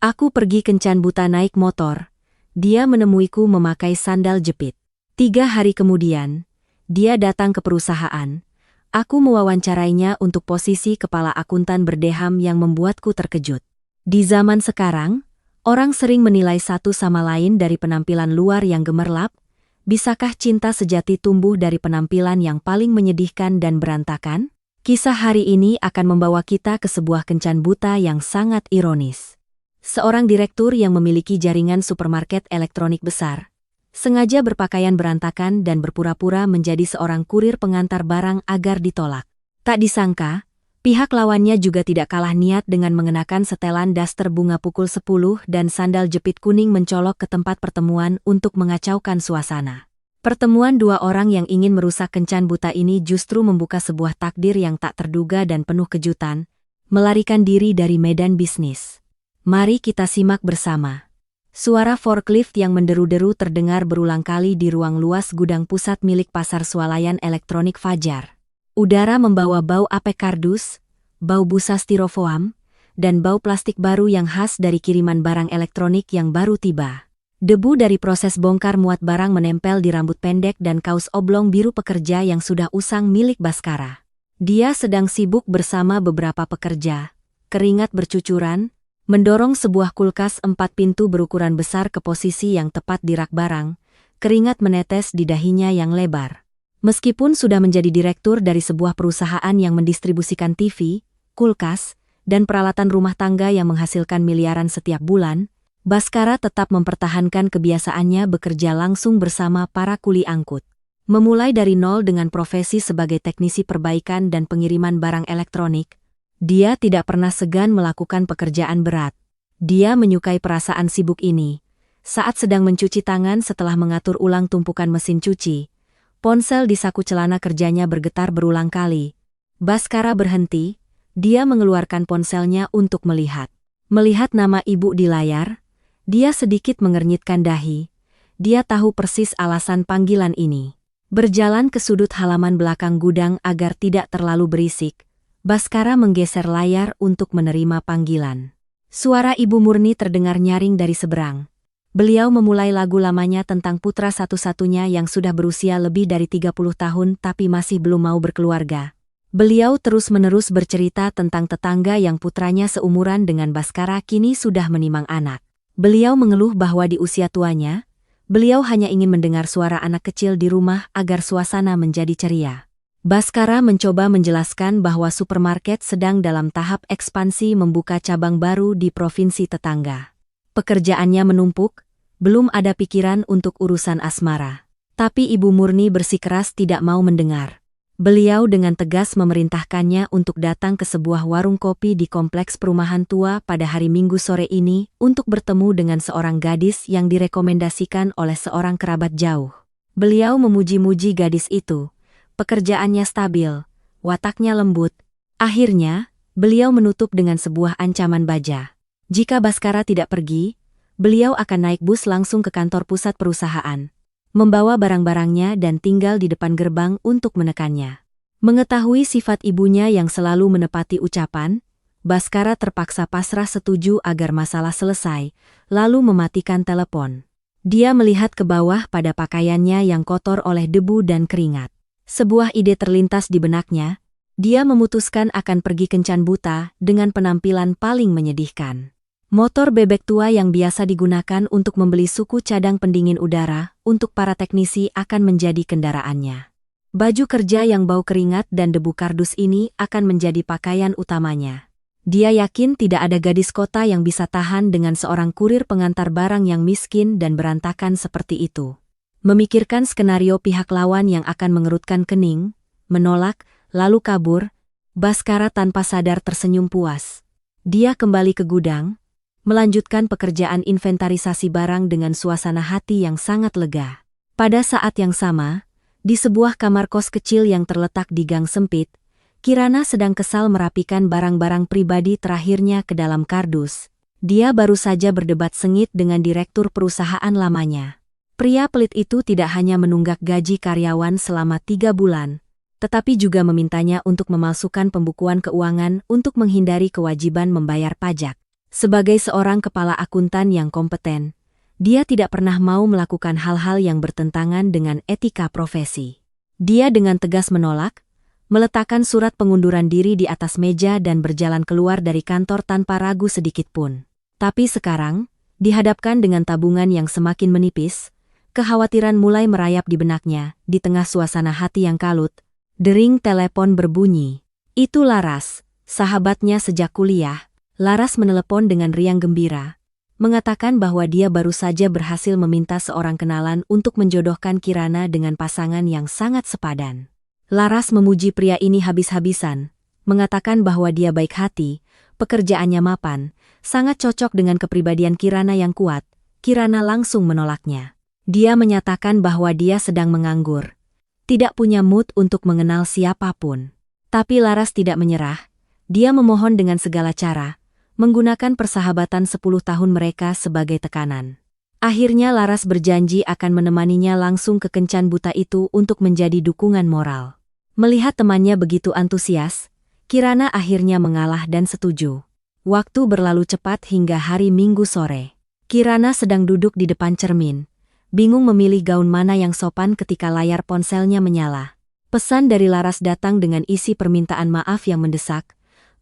Aku pergi kencan buta naik motor. Dia menemuiku memakai sandal jepit. 3 hari kemudian, dia datang ke perusahaan. Aku mewawancarainya untuk posisi kepala akuntan berdeham yang membuatku terkejut. Di zaman sekarang, orang sering menilai satu sama lain dari penampilan luar yang gemerlap. Bisakah cinta sejati tumbuh dari penampilan yang paling menyedihkan dan berantakan? Kisah hari ini akan membawa kita ke sebuah kencan buta yang sangat ironis. Seorang direktur yang memiliki jaringan supermarket elektronik besar, sengaja berpakaian berantakan dan berpura-pura menjadi seorang kurir pengantar barang agar ditolak. Tak disangka, pihak lawannya juga tidak kalah niat dengan mengenakan setelan daster bunga pukul 10 dan sandal jepit kuning mencolok ke tempat pertemuan untuk mengacaukan suasana. Pertemuan 2 orang yang ingin merusak kencan buta ini justru membuka sebuah takdir yang tak terduga dan penuh kejutan, melarikan diri dari medan bisnis. Mari kita simak bersama. Suara forklift yang menderu-deru terdengar berulang kali di ruang luas gudang pusat milik pasar swalayan elektronik Fajar. Udara membawa bau apek kardus, bau busa stirofoam, dan bau plastik baru yang khas dari kiriman barang elektronik yang baru tiba. Debu dari proses bongkar muat barang menempel di rambut pendek dan kaos oblong biru pekerja yang sudah usang milik Baskara. Dia sedang sibuk bersama beberapa pekerja. Keringat bercucuran, mendorong sebuah kulkas 4 pintu berukuran besar ke posisi yang tepat di rak barang. Keringat menetes di dahinya yang lebar. Meskipun sudah menjadi direktur dari sebuah perusahaan yang mendistribusikan TV, kulkas, dan peralatan rumah tangga yang menghasilkan miliaran setiap bulan, Baskara tetap mempertahankan kebiasaannya bekerja langsung bersama para kuli angkut. Memulai dari nol dengan profesi sebagai teknisi perbaikan dan pengiriman barang elektronik, dia tidak pernah segan melakukan pekerjaan berat. Dia menyukai perasaan sibuk ini. Saat sedang mencuci tangan setelah mengatur ulang tumpukan mesin cuci, ponsel di saku celana kerjanya bergetar berulang kali. Baskara berhenti, dia mengeluarkan ponselnya untuk melihat. Melihat nama ibu di layar, dia sedikit mengernyitkan dahi. Dia tahu persis alasan panggilan ini. Berjalan ke sudut halaman belakang gudang agar tidak terlalu berisik, Baskara menggeser layar untuk menerima panggilan. Suara Ibu Murni terdengar nyaring dari seberang. Beliau memulai lagu lamanya tentang putra satu-satunya yang sudah berusia lebih dari 30 tahun tapi masih belum mau berkeluarga. Beliau terus-menerus bercerita tentang tetangga yang putranya seumuran dengan Baskara kini sudah menimang anak. Beliau mengeluh bahwa di usia tuanya, beliau hanya ingin mendengar suara anak kecil di rumah agar suasana menjadi ceria. Baskara mencoba menjelaskan bahwa supermarket sedang dalam tahap ekspansi membuka cabang baru di provinsi tetangga. Pekerjaannya menumpuk, belum ada pikiran untuk urusan asmara. Tapi Ibu Murni bersikeras tidak mau mendengar. Beliau dengan tegas memerintahkannya untuk datang ke sebuah warung kopi di kompleks perumahan tua pada hari Minggu sore ini untuk bertemu dengan seorang gadis yang direkomendasikan oleh seorang kerabat jauh. Beliau memuji-muji gadis itu. Pekerjaannya stabil, wataknya lembut. Akhirnya, beliau menutup dengan sebuah ancaman baja. Jika Baskara tidak pergi, beliau akan naik bus langsung ke kantor pusat perusahaan, membawa barang-barangnya dan tinggal di depan gerbang untuk menekannya. Mengetahui sifat ibunya yang selalu menepati ucapan, Baskara terpaksa pasrah setuju agar masalah selesai, lalu mematikan telepon. Dia melihat ke bawah pada pakaiannya yang kotor oleh debu dan keringat. Sebuah ide terlintas di benaknya, dia memutuskan akan pergi kencan buta dengan penampilan paling menyedihkan. Motor bebek tua yang biasa digunakan untuk membeli suku cadang pendingin udara untuk para teknisi akan menjadi kendaraannya. Baju kerja yang bau keringat dan debu kardus ini akan menjadi pakaian utamanya. Dia yakin tidak ada gadis kota yang bisa tahan dengan seorang kurir pengantar barang yang miskin dan berantakan seperti itu. Memikirkan skenario pihak lawan yang akan mengerutkan kening, menolak, lalu kabur, Baskara tanpa sadar tersenyum puas. Dia kembali ke gudang, melanjutkan pekerjaan inventarisasi barang dengan suasana hati yang sangat lega. Pada saat yang sama, di sebuah kamar kos kecil yang terletak di gang sempit, Kirana sedang kesal merapikan barang-barang pribadi terakhirnya ke dalam kardus. Dia baru saja berdebat sengit dengan direktur perusahaan lamanya. Pria pelit itu tidak hanya menunggak gaji karyawan selama 3 bulan, tetapi juga memintanya untuk memalsukan pembukuan keuangan untuk menghindari kewajiban membayar pajak. Sebagai seorang kepala akuntan yang kompeten, dia tidak pernah mau melakukan hal-hal yang bertentangan dengan etika profesi. Dia dengan tegas menolak, meletakkan surat pengunduran diri di atas meja dan berjalan keluar dari kantor tanpa ragu sedikit pun. Tapi sekarang, dihadapkan dengan tabungan yang semakin menipis, kekhawatiran mulai merayap di benaknya. Di tengah suasana hati yang kalut, dering telepon berbunyi. Itu Laras, sahabatnya sejak kuliah. Laras menelepon dengan riang gembira, mengatakan bahwa dia baru saja berhasil meminta seorang kenalan untuk menjodohkan Kirana dengan pasangan yang sangat sepadan. Laras memuji pria ini habis-habisan, mengatakan bahwa dia baik hati, pekerjaannya mapan, sangat cocok dengan kepribadian Kirana yang kuat. Kirana langsung menolaknya. Dia menyatakan bahwa dia sedang menganggur, tidak punya mood untuk mengenal siapapun. Tapi Laras tidak menyerah, dia memohon dengan segala cara, menggunakan persahabatan 10 tahun mereka sebagai tekanan. Akhirnya Laras berjanji akan menemaninya langsung ke kencan buta itu untuk menjadi dukungan moral. Melihat temannya begitu antusias, Kirana akhirnya mengalah dan setuju. Waktu berlalu cepat hingga hari Minggu sore. Kirana sedang duduk di depan cermin, bingung memilih gaun mana yang sopan ketika layar ponselnya menyala. Pesan dari Laras datang dengan isi permintaan maaf yang mendesak.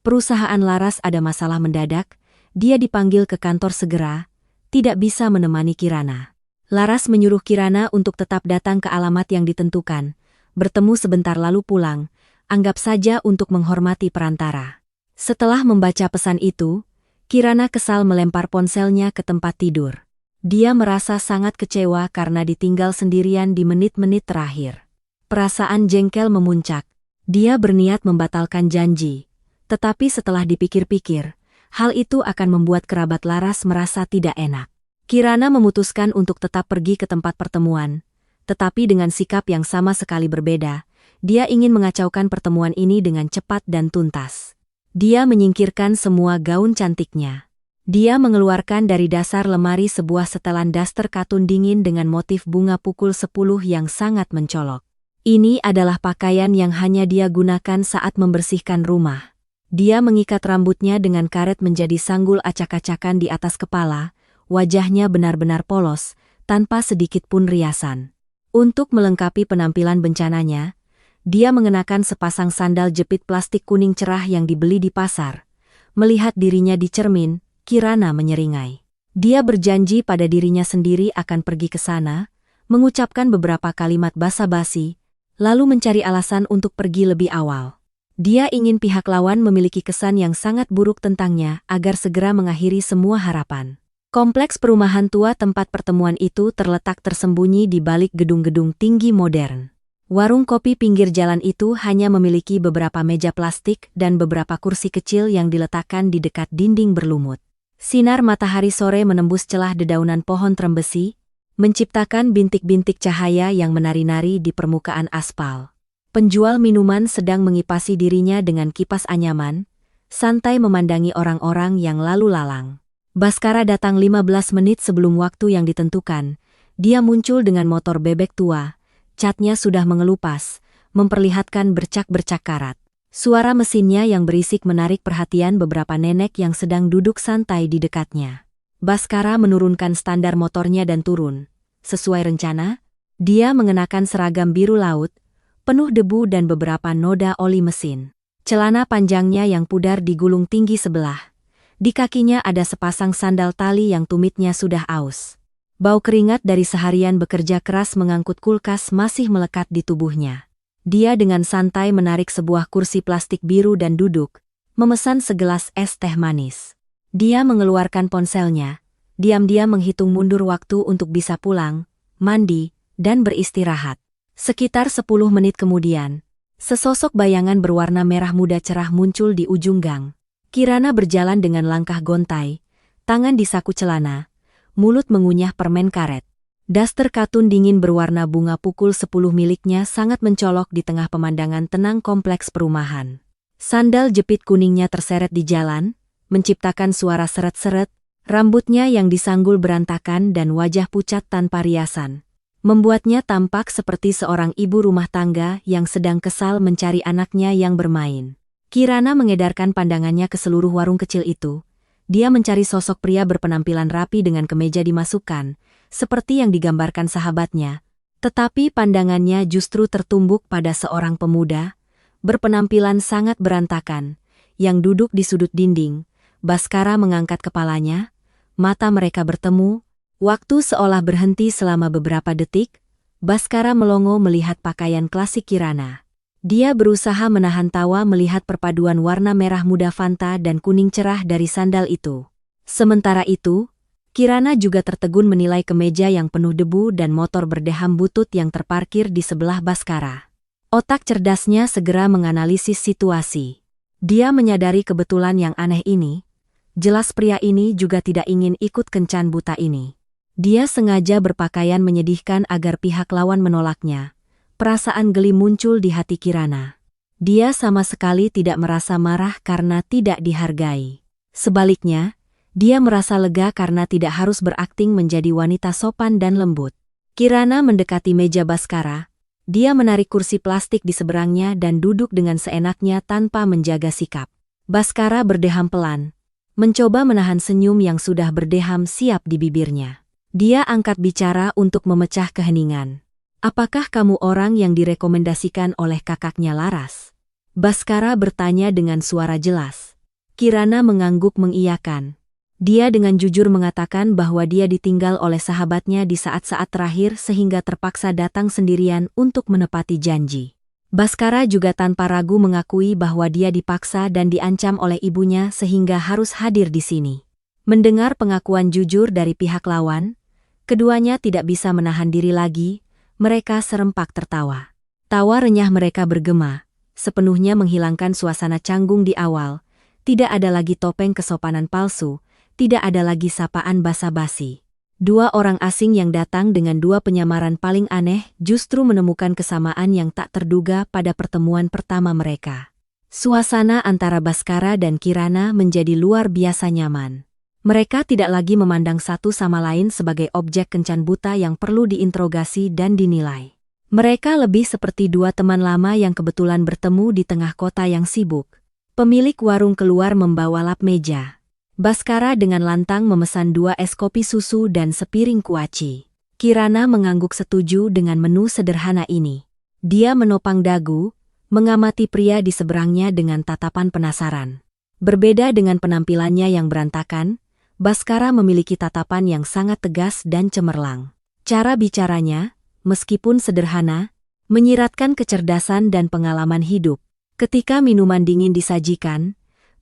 Perusahaan Laras ada masalah mendadak, dia dipanggil ke kantor segera, tidak bisa menemani Kirana. Laras menyuruh Kirana untuk tetap datang ke alamat yang ditentukan, bertemu sebentar lalu pulang, anggap saja untuk menghormati perantara. Setelah membaca pesan itu, Kirana kesal melempar ponselnya ke tempat tidur. Dia merasa sangat kecewa karena ditinggal sendirian di menit-menit terakhir. Perasaan jengkel memuncak. Dia berniat membatalkan janji, tetapi setelah dipikir-pikir, hal itu akan membuat kerabat Laras merasa tidak enak. Kirana memutuskan untuk tetap pergi ke tempat pertemuan, tetapi dengan sikap yang sama sekali berbeda. Dia ingin mengacaukan pertemuan ini dengan cepat dan tuntas. Dia menyingkirkan semua gaun cantiknya. Dia mengeluarkan dari dasar lemari sebuah setelan daster katun dingin dengan motif bunga pukul 10 yang sangat mencolok. Ini adalah pakaian yang hanya dia gunakan saat membersihkan rumah. Dia mengikat rambutnya dengan karet menjadi sanggul acak-acakan di atas kepala, wajahnya benar-benar polos, tanpa sedikit pun riasan. Untuk melengkapi penampilan bencananya, dia mengenakan sepasang sandal jepit plastik kuning cerah yang dibeli di pasar. Melihat dirinya di cermin, Kirana menyeringai. Dia berjanji pada dirinya sendiri akan pergi ke sana, mengucapkan beberapa kalimat basa-basi, lalu mencari alasan untuk pergi lebih awal. Dia ingin pihak lawan memiliki kesan yang sangat buruk tentangnya agar segera mengakhiri semua harapan. Kompleks perumahan tua tempat pertemuan itu terletak tersembunyi di balik gedung-gedung tinggi modern. Warung kopi pinggir jalan itu hanya memiliki beberapa meja plastik dan beberapa kursi kecil yang diletakkan di dekat dinding berlumut. Sinar matahari sore menembus celah dedaunan pohon trembesi, menciptakan bintik-bintik cahaya yang menari-nari di permukaan aspal. Penjual minuman sedang mengipasi dirinya dengan kipas anyaman, santai memandangi orang-orang yang lalu lalang. Baskara datang 15 menit sebelum waktu yang ditentukan. Dia muncul dengan motor bebek tua, catnya sudah mengelupas, memperlihatkan bercak-bercak karat. Suara mesinnya yang berisik menarik perhatian beberapa nenek yang sedang duduk santai di dekatnya. Baskara menurunkan standar motornya dan turun. Sesuai rencana, dia mengenakan seragam biru laut, penuh debu dan beberapa noda oli mesin. Celana panjangnya yang pudar digulung tinggi sebelah. Di kakinya ada sepasang sandal tali yang tumitnya sudah aus. Bau keringat dari seharian bekerja keras mengangkut kulkas masih melekat di tubuhnya. Dia dengan santai menarik sebuah kursi plastik biru dan duduk, memesan segelas es teh manis. Dia mengeluarkan ponselnya, diam-diam menghitung mundur waktu untuk bisa pulang, mandi, dan beristirahat. Sekitar 10 menit kemudian, sesosok bayangan berwarna merah muda cerah muncul di ujung gang. Kirana berjalan dengan langkah gontai, tangan di saku celana, mulut mengunyah permen karet. Daster katun dingin berwarna bunga pukul 10 miliknya sangat mencolok di tengah pemandangan tenang kompleks perumahan. Sandal jepit kuningnya terseret di jalan, menciptakan suara seret-seret, rambutnya yang disanggul berantakan dan wajah pucat tanpa riasan, membuatnya tampak seperti seorang ibu rumah tangga yang sedang kesal mencari anaknya yang bermain. Kirana mengedarkan pandangannya ke seluruh warung kecil itu. Dia mencari sosok pria berpenampilan rapi dengan kemeja dimasukkan, seperti yang digambarkan sahabatnya. Tetapi pandangannya justru tertumbuk pada seorang pemuda, berpenampilan sangat berantakan, yang duduk di sudut dinding. Baskara mengangkat kepalanya, mata mereka bertemu, waktu seolah berhenti selama beberapa detik. Baskara melongo melihat pakaian klasik Kirana. Dia berusaha menahan tawa melihat perpaduan warna merah muda Fanta dan kuning cerah dari sandal itu. Sementara itu, Kirana juga tertegun menilai kemeja yang penuh debu dan motor berdeham butut yang terparkir di sebelah Baskara. Otak cerdasnya segera menganalisis situasi. Dia menyadari kebetulan yang aneh ini. Jelas pria ini juga tidak ingin ikut kencan buta ini. Dia sengaja berpakaian menyedihkan agar pihak lawan menolaknya. Perasaan geli muncul di hati Kirana. Dia sama sekali tidak merasa marah karena tidak dihargai. Sebaliknya, dia merasa lega karena tidak harus berakting menjadi wanita sopan dan lembut. Kirana mendekati meja Baskara. Dia menarik kursi plastik di seberangnya dan duduk dengan seenaknya tanpa menjaga sikap. Baskara berdeham pelan, mencoba menahan senyum yang sudah berdeham siap di bibirnya. Dia angkat bicara untuk memecah keheningan. Apakah kamu orang yang direkomendasikan oleh kakaknya Laras? Baskara bertanya dengan suara jelas. Kirana mengangguk mengiyakan. Dia dengan jujur mengatakan bahwa dia ditinggal oleh sahabatnya di saat-saat terakhir sehingga terpaksa datang sendirian untuk menepati janji. Baskara juga tanpa ragu mengakui bahwa dia dipaksa dan diancam oleh ibunya sehingga harus hadir di sini. Mendengar pengakuan jujur dari pihak lawan, keduanya tidak bisa menahan diri lagi. Mereka serempak tertawa. Tawa renyah mereka bergema, sepenuhnya menghilangkan suasana canggung di awal. Tidak ada lagi topeng kesopanan palsu, tidak ada lagi sapaan basa-basi. Dua orang asing yang datang dengan dua penyamaran paling aneh justru menemukan kesamaan yang tak terduga pada pertemuan pertama mereka. Suasana antara Baskara dan Kirana menjadi luar biasa nyaman. Mereka tidak lagi memandang satu sama lain sebagai objek kencan buta yang perlu diinterogasi dan dinilai. Mereka lebih seperti dua teman lama yang kebetulan bertemu di tengah kota yang sibuk. Pemilik warung keluar membawa lap meja. Baskara dengan lantang memesan 2 es kopi susu dan sepiring kuaci. Kirana mengangguk setuju dengan menu sederhana ini. Dia menopang dagu, mengamati pria di seberangnya dengan tatapan penasaran. Berbeda dengan penampilannya yang berantakan, Baskara memiliki tatapan yang sangat tegas dan cemerlang. Cara bicaranya, meskipun sederhana, menyiratkan kecerdasan dan pengalaman hidup. Ketika minuman dingin disajikan,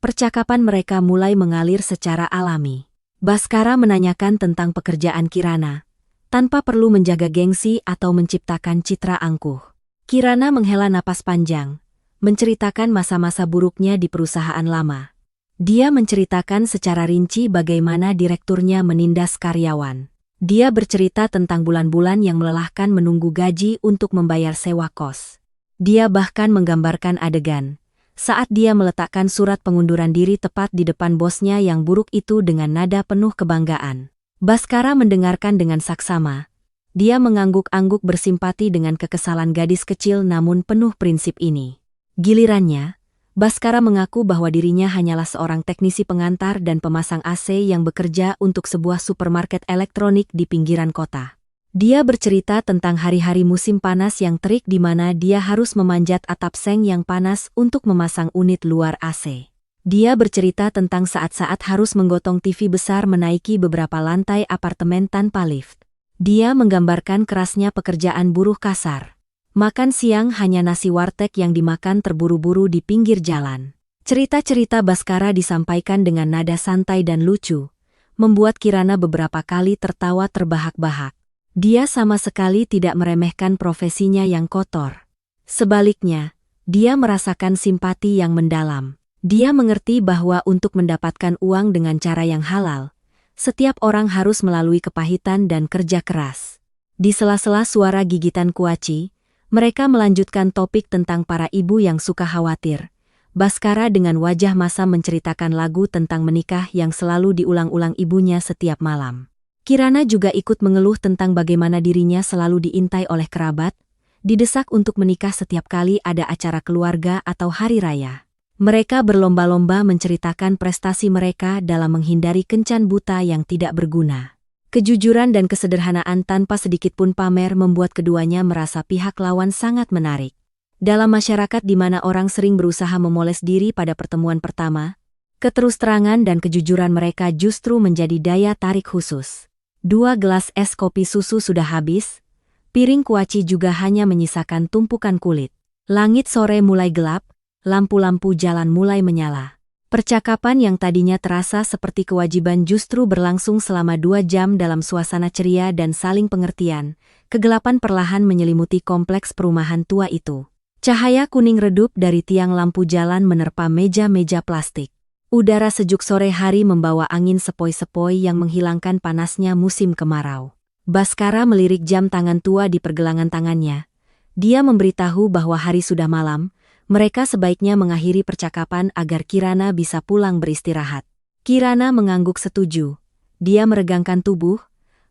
percakapan mereka mulai mengalir secara alami. Baskara menanyakan tentang pekerjaan Kirana, tanpa perlu menjaga gengsi atau menciptakan citra angkuh. Kirana menghela napas panjang, menceritakan masa-masa buruknya di perusahaan lama. Dia menceritakan secara rinci bagaimana direkturnya menindas karyawan. Dia bercerita tentang bulan-bulan yang melelahkan menunggu gaji untuk membayar sewa kos. Dia bahkan menggambarkan adegan saat dia meletakkan surat pengunduran diri tepat di depan bosnya yang buruk itu dengan nada penuh kebanggaan. Baskara mendengarkan dengan saksama. Dia mengangguk-angguk bersimpati dengan kekesalan gadis kecil namun penuh prinsip ini. Gilirannya, Baskara mengaku bahwa dirinya hanyalah seorang teknisi pengantar dan pemasang AC yang bekerja untuk sebuah supermarket elektronik di pinggiran kota. Dia bercerita tentang hari-hari musim panas yang terik di mana dia harus memanjat atap seng yang panas untuk memasang unit luar AC. Dia bercerita tentang saat-saat harus menggotong TV besar menaiki beberapa lantai apartemen tanpa lift. Dia menggambarkan kerasnya pekerjaan buruh kasar. Makan siang hanya nasi warteg yang dimakan terburu-buru di pinggir jalan. Cerita-cerita Baskara disampaikan dengan nada santai dan lucu, membuat Kirana beberapa kali tertawa terbahak-bahak. Dia sama sekali tidak meremehkan profesinya yang kotor. Sebaliknya, dia merasakan simpati yang mendalam. Dia mengerti bahwa untuk mendapatkan uang dengan cara yang halal, setiap orang harus melalui kepahitan dan kerja keras. Di sela-sela suara gigitan kuaci, mereka melanjutkan topik tentang para ibu yang suka khawatir. Baskara dengan wajah masam menceritakan lagu tentang menikah yang selalu diulang-ulang ibunya setiap malam. Kirana juga ikut mengeluh tentang bagaimana dirinya selalu diintai oleh kerabat, didesak untuk menikah setiap kali ada acara keluarga atau hari raya. Mereka berlomba-lomba menceritakan prestasi mereka dalam menghindari kencan buta yang tidak berguna. Kejujuran dan kesederhanaan tanpa sedikit pun pamer membuat keduanya merasa pihak lawan sangat menarik. Dalam masyarakat di mana orang sering berusaha memoles diri pada pertemuan pertama, keterus-terangan dan kejujuran mereka justru menjadi daya tarik khusus. 2 gelas es kopi susu sudah habis, piring kuaci juga hanya menyisakan tumpukan kulit. Langit sore mulai gelap, lampu-lampu jalan mulai menyala. Percakapan yang tadinya terasa seperti kewajiban justru berlangsung selama 2 jam dalam suasana ceria dan saling pengertian. Kegelapan perlahan menyelimuti kompleks perumahan tua itu. Cahaya kuning redup dari tiang lampu jalan menerpa meja-meja plastik. Udara sejuk sore hari membawa angin sepoi-sepoi yang menghilangkan panasnya musim kemarau. Baskara melirik jam tangan tua di pergelangan tangannya. Dia memberitahu bahwa hari sudah malam, mereka sebaiknya mengakhiri percakapan agar Kirana bisa pulang beristirahat. Kirana mengangguk setuju. Dia meregangkan tubuh,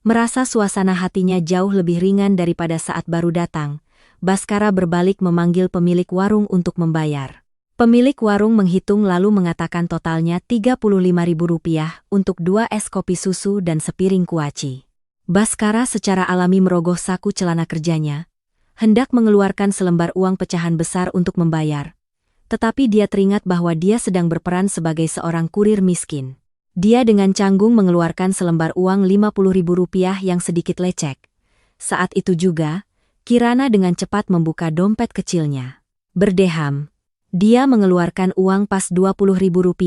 merasa suasana hatinya jauh lebih ringan daripada saat baru datang. Baskara berbalik memanggil pemilik warung untuk membayar. Pemilik warung menghitung lalu mengatakan totalnya Rp35.000 untuk 2 es kopi susu dan sepiring kuaci. Baskara secara alami merogoh saku celana kerjanya, hendak mengeluarkan selembar uang pecahan besar untuk membayar. Tetapi dia teringat bahwa dia sedang berperan sebagai seorang kurir miskin. Dia dengan canggung mengeluarkan selembar uang Rp50.000 yang sedikit lecek. Saat itu juga, Kirana dengan cepat membuka dompet kecilnya. Berdeham. Dia mengeluarkan uang pas Rp20.000.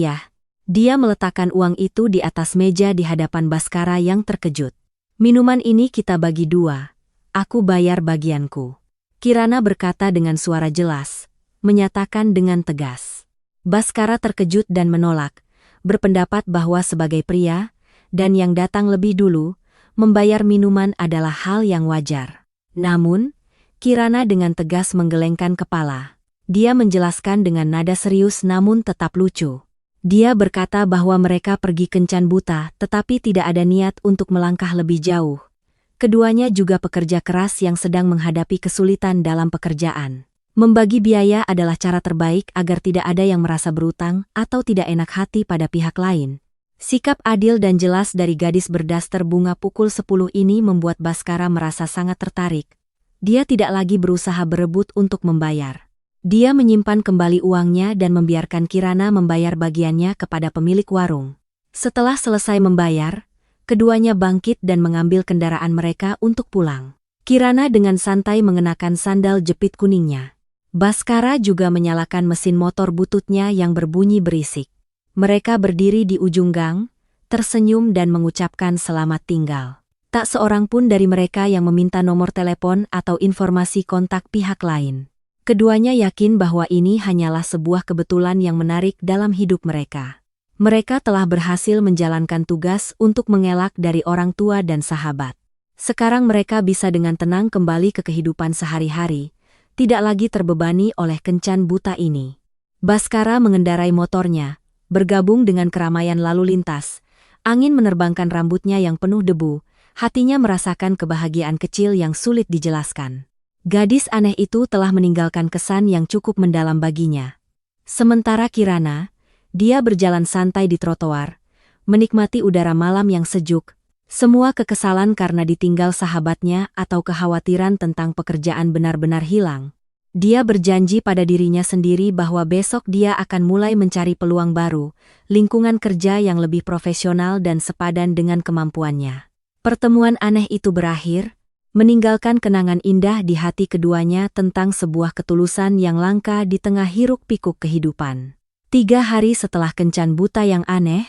Dia meletakkan uang itu di atas meja di hadapan Baskara yang terkejut. Minuman ini kita bagi 2. Aku bayar bagianku. Kirana berkata dengan suara jelas, menyatakan dengan tegas. Baskara terkejut dan menolak, berpendapat bahwa sebagai pria, dan yang datang lebih dulu, membayar minuman adalah hal yang wajar. Namun, Kirana dengan tegas menggelengkan kepala. Dia menjelaskan dengan nada serius namun tetap lucu. Dia berkata bahwa mereka pergi kencan buta tetapi tidak ada niat untuk melangkah lebih jauh. Keduanya juga pekerja keras yang sedang menghadapi kesulitan dalam pekerjaan. Membagi biaya adalah cara terbaik agar tidak ada yang merasa berutang atau tidak enak hati pada pihak lain. Sikap adil dan jelas dari gadis berdaster bunga pukul 10 ini membuat Baskara merasa sangat tertarik. Dia tidak lagi berusaha berebut untuk membayar. Dia menyimpan kembali uangnya dan membiarkan Kirana membayar bagiannya kepada pemilik warung. Setelah selesai membayar, keduanya bangkit dan mengambil kendaraan mereka untuk pulang. Kirana dengan santai mengenakan sandal jepit kuningnya. Baskara juga menyalakan mesin motor bututnya yang berbunyi berisik. Mereka berdiri di ujung gang, tersenyum dan mengucapkan selamat tinggal. Tak seorang pun dari mereka yang meminta nomor telepon atau informasi kontak pihak lain. Keduanya yakin bahwa ini hanyalah sebuah kebetulan yang menarik dalam hidup mereka. Mereka telah berhasil menjalankan tugas untuk mengelak dari orang tua dan sahabat. Sekarang mereka bisa dengan tenang kembali ke kehidupan sehari-hari, tidak lagi terbebani oleh kencan buta ini. Baskara mengendarai motornya, bergabung dengan keramaian lalu lintas. Angin menerbangkan rambutnya yang penuh debu, hatinya merasakan kebahagiaan kecil yang sulit dijelaskan. Gadis aneh itu telah meninggalkan kesan yang cukup mendalam baginya. Sementara Kirana, dia berjalan santai di trotoar, menikmati udara malam yang sejuk, semua kekesalan karena ditinggal sahabatnya atau kekhawatiran tentang pekerjaan benar-benar hilang. Dia berjanji pada dirinya sendiri bahwa besok dia akan mulai mencari peluang baru, lingkungan kerja yang lebih profesional dan sepadan dengan kemampuannya. Pertemuan aneh itu berakhir, meninggalkan kenangan indah di hati keduanya tentang sebuah ketulusan yang langka di tengah hiruk-pikuk kehidupan. 3 hari setelah kencan buta yang aneh,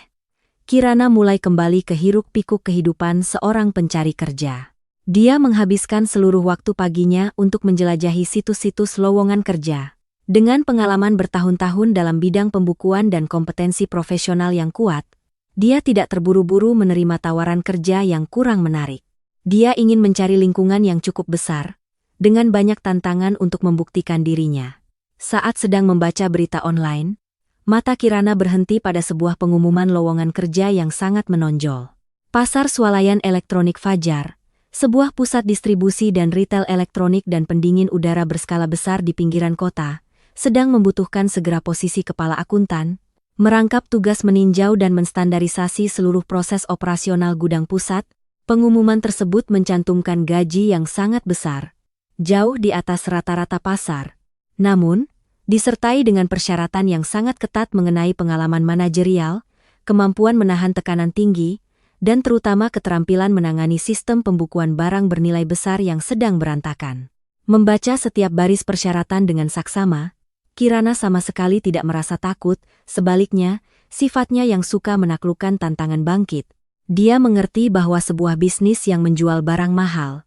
Kirana mulai kembali ke hiruk-pikuk kehidupan seorang pencari kerja. Dia menghabiskan seluruh waktu paginya untuk menjelajahi situs-situs lowongan kerja. Dengan pengalaman bertahun-tahun dalam bidang pembukuan dan kompetensi profesional yang kuat, dia tidak terburu-buru menerima tawaran kerja yang kurang menarik. Dia ingin mencari lingkungan yang cukup besar, dengan banyak tantangan untuk membuktikan dirinya. Saat sedang membaca berita online, mata Kirana berhenti pada sebuah pengumuman lowongan kerja yang sangat menonjol. Pasar swalayan elektronik Fajar, sebuah pusat distribusi dan retail elektronik dan pendingin udara berskala besar di pinggiran kota, sedang membutuhkan segera posisi kepala akuntan, merangkap tugas meninjau dan menstandarisasi seluruh proses operasional gudang pusat. Pengumuman tersebut mencantumkan gaji yang sangat besar, jauh di atas rata-rata pasar. Namun, disertai dengan persyaratan yang sangat ketat mengenai pengalaman manajerial, kemampuan menahan tekanan tinggi, dan terutama keterampilan menangani sistem pembukuan barang bernilai besar yang sedang berantakan. Membaca setiap baris persyaratan dengan saksama, Kirana sama sekali tidak merasa takut, sebaliknya, sifatnya yang suka menaklukkan tantangan bangkit. Dia mengerti bahwa sebuah bisnis yang menjual barang mahal,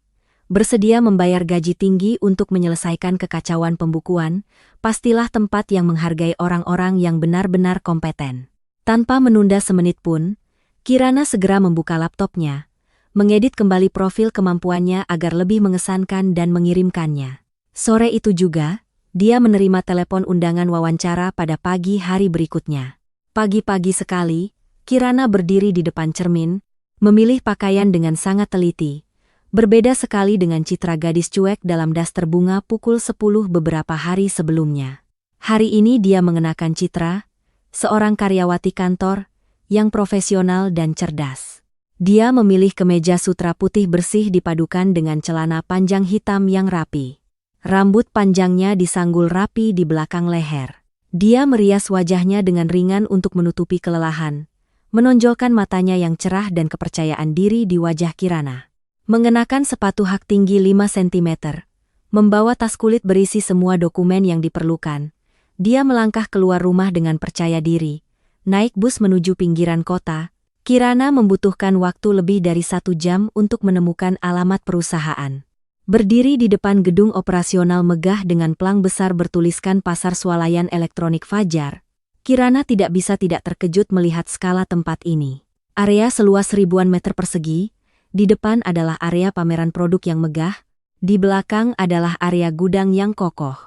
bersedia membayar gaji tinggi untuk menyelesaikan kekacauan pembukuan, pastilah tempat yang menghargai orang-orang yang benar-benar kompeten. Tanpa menunda semenit pun, Kirana segera membuka laptopnya, mengedit kembali profil kemampuannya agar lebih mengesankan dan mengirimkannya. Sore itu juga, dia menerima telepon undangan wawancara pada pagi hari berikutnya. Pagi-pagi sekali, Kirana berdiri di depan cermin, memilih pakaian dengan sangat teliti. Berbeda sekali dengan citra gadis cuek dalam daster bunga pukul 10 beberapa hari sebelumnya. Hari ini dia mengenakan citra, seorang karyawati kantor, yang profesional dan cerdas. Dia memilih kemeja sutra putih bersih dipadukan dengan celana panjang hitam yang rapi. Rambut panjangnya disanggul rapi di belakang leher. Dia merias wajahnya dengan ringan untuk menutupi kelelahan, menonjolkan matanya yang cerah dan kepercayaan diri di wajah Kirana. Mengenakan sepatu hak tinggi 5 cm, membawa tas kulit berisi semua dokumen yang diperlukan, dia melangkah keluar rumah dengan percaya diri. Naik bus menuju pinggiran kota, Kirana membutuhkan waktu lebih dari 1 jam untuk menemukan alamat perusahaan. Berdiri di depan gedung operasional megah dengan plang besar bertuliskan Pasar Swalayan Elektronik Fajar, Kirana tidak bisa tidak terkejut melihat skala tempat ini. Area seluas ribuan meter persegi, di depan adalah area pameran produk yang megah, di belakang adalah area gudang yang kokoh.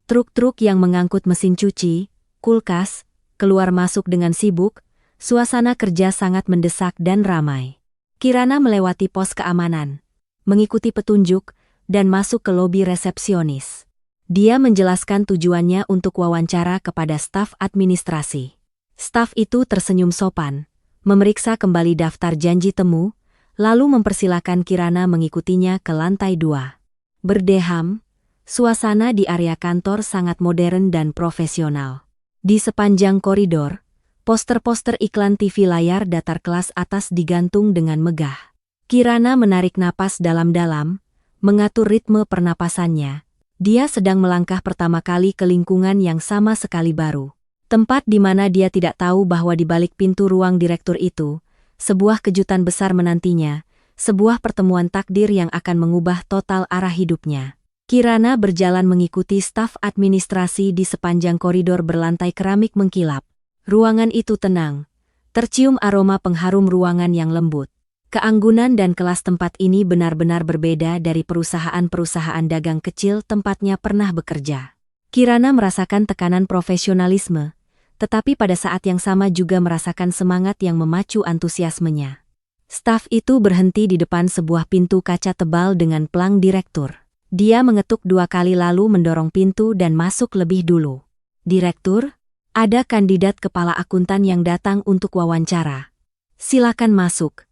Truk-truk yang mengangkut mesin cuci, kulkas, keluar masuk dengan sibuk, suasana kerja sangat mendesak dan ramai. Kirana melewati pos keamanan, mengikuti petunjuk, dan masuk ke lobi resepsionis. Dia menjelaskan tujuannya untuk wawancara kepada staf administrasi. Staf itu tersenyum sopan, memeriksa kembali daftar janji temu, lalu mempersilakan Kirana mengikutinya ke lantai 2. Berdeham, suasana di area kantor sangat modern dan profesional. Di sepanjang koridor, poster-poster iklan TV layar datar kelas atas digantung dengan megah. Kirana menarik napas dalam-dalam, mengatur ritme pernapasannya. Dia sedang melangkah pertama kali ke lingkungan yang sama sekali baru. Tempat di mana dia tidak tahu bahwa di balik pintu ruang direktur itu, sebuah kejutan besar menantinya, sebuah pertemuan takdir yang akan mengubah total arah hidupnya. Kirana berjalan mengikuti staf administrasi di sepanjang koridor berlantai keramik mengkilap. Ruangan itu tenang, tercium aroma pengharum ruangan yang lembut. Keanggunan dan kelas tempat ini benar-benar berbeda dari perusahaan-perusahaan dagang kecil tempatnya pernah bekerja. Kirana merasakan tekanan profesionalisme, tetapi pada saat yang sama juga merasakan semangat yang memacu antusiasmenya. Staf itu berhenti di depan sebuah pintu kaca tebal dengan plang direktur. Dia mengetuk 2 kali lalu mendorong pintu dan masuk lebih dulu. "Direktur, ada kandidat kepala akuntan yang datang untuk wawancara. Silakan masuk."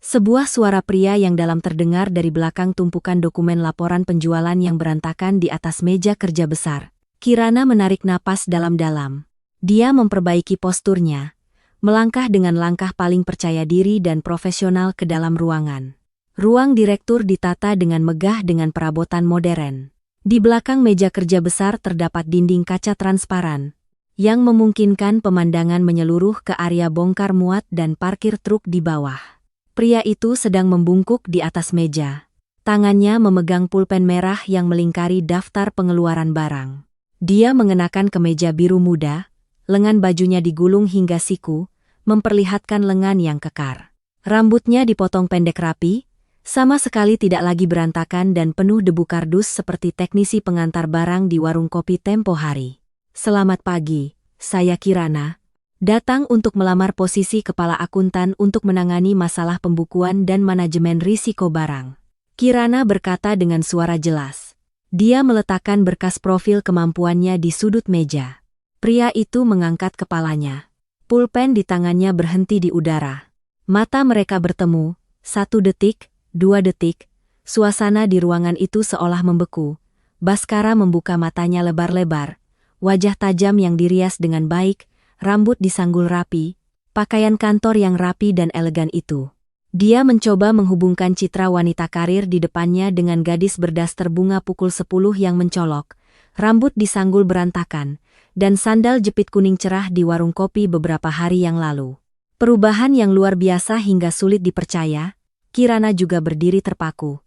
Sebuah suara pria yang dalam terdengar dari belakang tumpukan dokumen laporan penjualan yang berantakan di atas meja kerja besar. Kirana menarik napas dalam-dalam. Dia memperbaiki posturnya, melangkah dengan langkah paling percaya diri dan profesional ke dalam ruangan. Ruang direktur ditata dengan megah dengan perabotan modern. Di belakang meja kerja besar terdapat dinding kaca transparan, yang memungkinkan pemandangan menyeluruh ke area bongkar muat dan parkir truk di bawah. Pria itu sedang membungkuk di atas meja. Tangannya memegang pulpen merah yang melingkari daftar pengeluaran barang. Dia mengenakan kemeja biru muda, lengan bajunya digulung hingga siku, memperlihatkan lengan yang kekar. Rambutnya dipotong pendek rapi, sama sekali tidak lagi berantakan dan penuh debu kardus seperti teknisi pengantar barang di warung kopi tempo hari. "Selamat pagi, saya Kirana. Datang untuk melamar posisi kepala akuntan untuk menangani masalah pembukuan dan manajemen risiko barang." Kirana berkata dengan suara jelas. Dia meletakkan berkas profil kemampuannya di sudut meja. Pria itu mengangkat kepalanya. Pulpen di tangannya berhenti di udara. Mata mereka bertemu, 1 detik, 2 detik. Suasana di ruangan itu seolah membeku. Baskara membuka matanya lebar-lebar. Wajah tajam yang dirias dengan baik, rambut disanggul rapi, pakaian kantor yang rapi dan elegan itu. Dia mencoba menghubungkan citra wanita karir di depannya dengan gadis berdaster bunga pukul 10 yang mencolok, rambut disanggul berantakan, dan sandal jepit kuning cerah di warung kopi beberapa hari yang lalu. Perubahan yang luar biasa hingga sulit dipercaya. Kirana juga berdiri terpaku.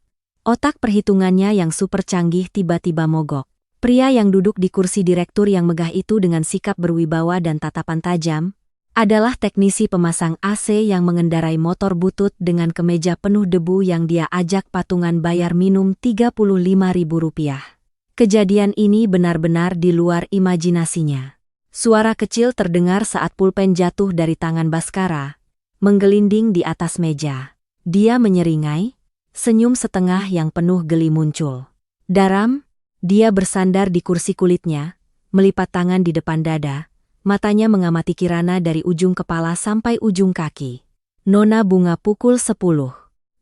Otak perhitungannya yang super canggih tiba-tiba mogok. Pria yang duduk di kursi direktur yang megah itu dengan sikap berwibawa dan tatapan tajam, adalah teknisi pemasang AC yang mengendarai motor butut dengan kemeja penuh debu yang dia ajak patungan bayar minum Rp35.000. Kejadian ini benar-benar di luar imajinasinya. Suara kecil terdengar saat pulpen jatuh dari tangan Baskara, menggelinding di atas meja. Dia menyeringai, senyum setengah yang penuh geli muncul. Daram, dia bersandar di kursi kulitnya, melipat tangan di depan dada, matanya mengamati Kirana dari ujung kepala sampai ujung kaki. Nona bunga pukul 10.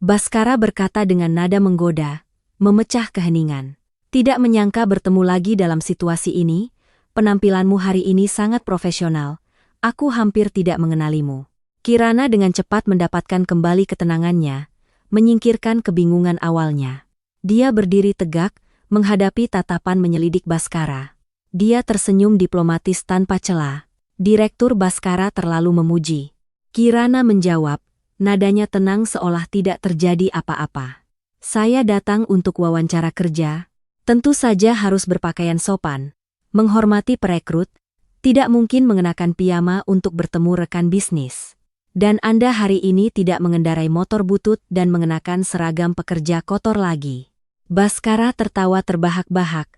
Baskara berkata dengan nada menggoda, memecah keheningan. Tidak menyangka bertemu lagi dalam situasi ini, penampilanmu hari ini sangat profesional, aku hampir tidak mengenalimu. Kirana dengan cepat mendapatkan kembali ketenangannya, menyingkirkan kebingungan awalnya. Dia berdiri tegak, menghadapi tatapan menyelidik Baskara. Dia tersenyum diplomatis tanpa cela. Direktur Baskara terlalu memuji. Kirana menjawab, nadanya tenang seolah tidak terjadi apa-apa. Saya datang untuk wawancara kerja. Tentu saja harus berpakaian sopan, menghormati perekrut, tidak mungkin mengenakan piyama untuk bertemu rekan bisnis. Dan Anda hari ini tidak mengendarai motor butut dan mengenakan seragam pekerja kotor lagi. Baskara tertawa terbahak-bahak.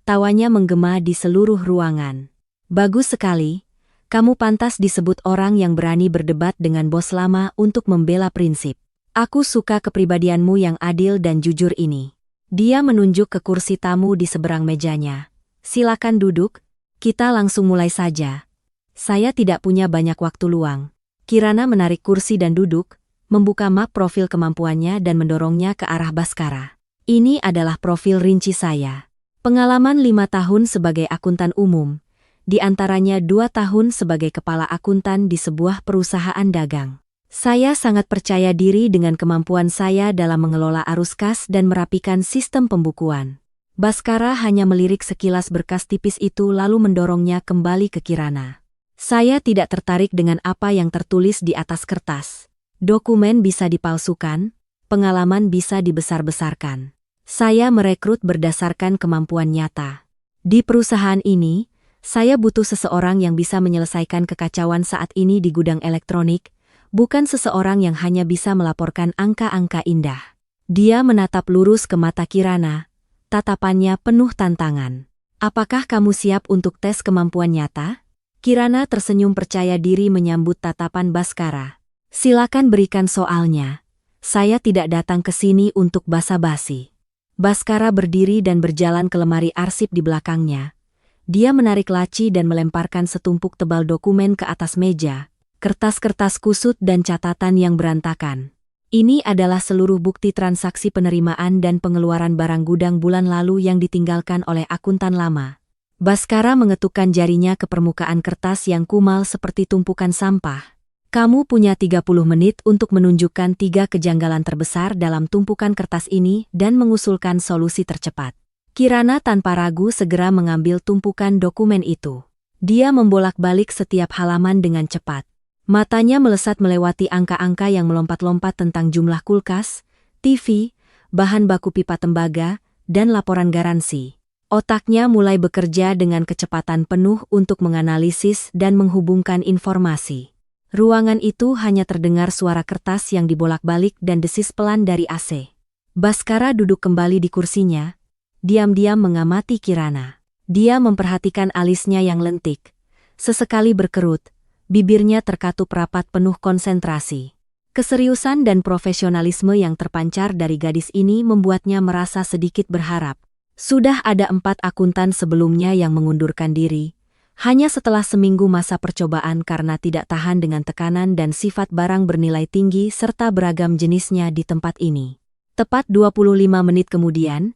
Tawanya menggema di seluruh ruangan. Bagus sekali, kamu pantas disebut orang yang berani berdebat dengan bos lama untuk membela prinsip. Aku suka kepribadianmu yang adil dan jujur ini. Dia menunjuk ke kursi tamu di seberang mejanya. Silakan duduk, kita langsung mulai saja. Saya tidak punya banyak waktu luang. Kirana menarik kursi dan duduk, membuka map profil kemampuannya dan mendorongnya ke arah Baskara. Ini adalah profil rinci saya. Pengalaman 5 tahun sebagai akuntan umum, di antaranya 2 tahun sebagai kepala akuntan di sebuah perusahaan dagang. Saya sangat percaya diri dengan kemampuan saya dalam mengelola arus kas dan merapikan sistem pembukuan. Baskara hanya melirik sekilas berkas tipis itu lalu mendorongnya kembali ke Kirana. Saya tidak tertarik dengan apa yang tertulis di atas kertas. Dokumen bisa dipalsukan, pengalaman bisa dibesar-besarkan. Saya merekrut berdasarkan kemampuan nyata. Di perusahaan ini, saya butuh seseorang yang bisa menyelesaikan kekacauan saat ini di gudang elektronik, bukan seseorang yang hanya bisa melaporkan angka-angka indah. Dia menatap lurus ke mata Kirana, tatapannya penuh tantangan. Apakah kamu siap untuk tes kemampuan nyata? Kirana tersenyum percaya diri menyambut tatapan Baskara. Silakan berikan soalnya. Saya tidak datang ke sini untuk basa-basi. Baskara berdiri dan berjalan ke lemari arsip di belakangnya. Dia menarik laci dan melemparkan setumpuk tebal dokumen ke atas meja, kertas-kertas kusut dan catatan yang berantakan. Ini adalah seluruh bukti transaksi penerimaan dan pengeluaran barang gudang bulan lalu yang ditinggalkan oleh akuntan lama. Baskara mengetukkan jarinya ke permukaan kertas yang kumal seperti tumpukan sampah. Kamu punya 30 menit untuk menunjukkan 3 kejanggalan terbesar dalam tumpukan kertas ini dan mengusulkan solusi tercepat. Kirana tanpa ragu segera mengambil tumpukan dokumen itu. Dia membolak-balik setiap halaman dengan cepat. Matanya melesat melewati angka-angka yang melompat-lompat tentang jumlah kulkas, TV, bahan baku pipa tembaga, dan laporan garansi. Otaknya mulai bekerja dengan kecepatan penuh untuk menganalisis dan menghubungkan informasi. Ruangan itu hanya terdengar suara kertas yang dibolak-balik dan desis pelan dari AC. Baskara duduk kembali di kursinya, diam-diam mengamati Kirana. Dia memperhatikan alisnya yang lentik. Sesekali berkerut, bibirnya terkatup rapat penuh konsentrasi. Keseriusan dan profesionalisme yang terpancar dari gadis ini membuatnya merasa sedikit berharap. Sudah ada 4 akuntan sebelumnya yang mengundurkan diri, hanya setelah seminggu masa percobaan karena tidak tahan dengan tekanan dan sifat barang bernilai tinggi serta beragam jenisnya di tempat ini. Tepat 25 menit kemudian,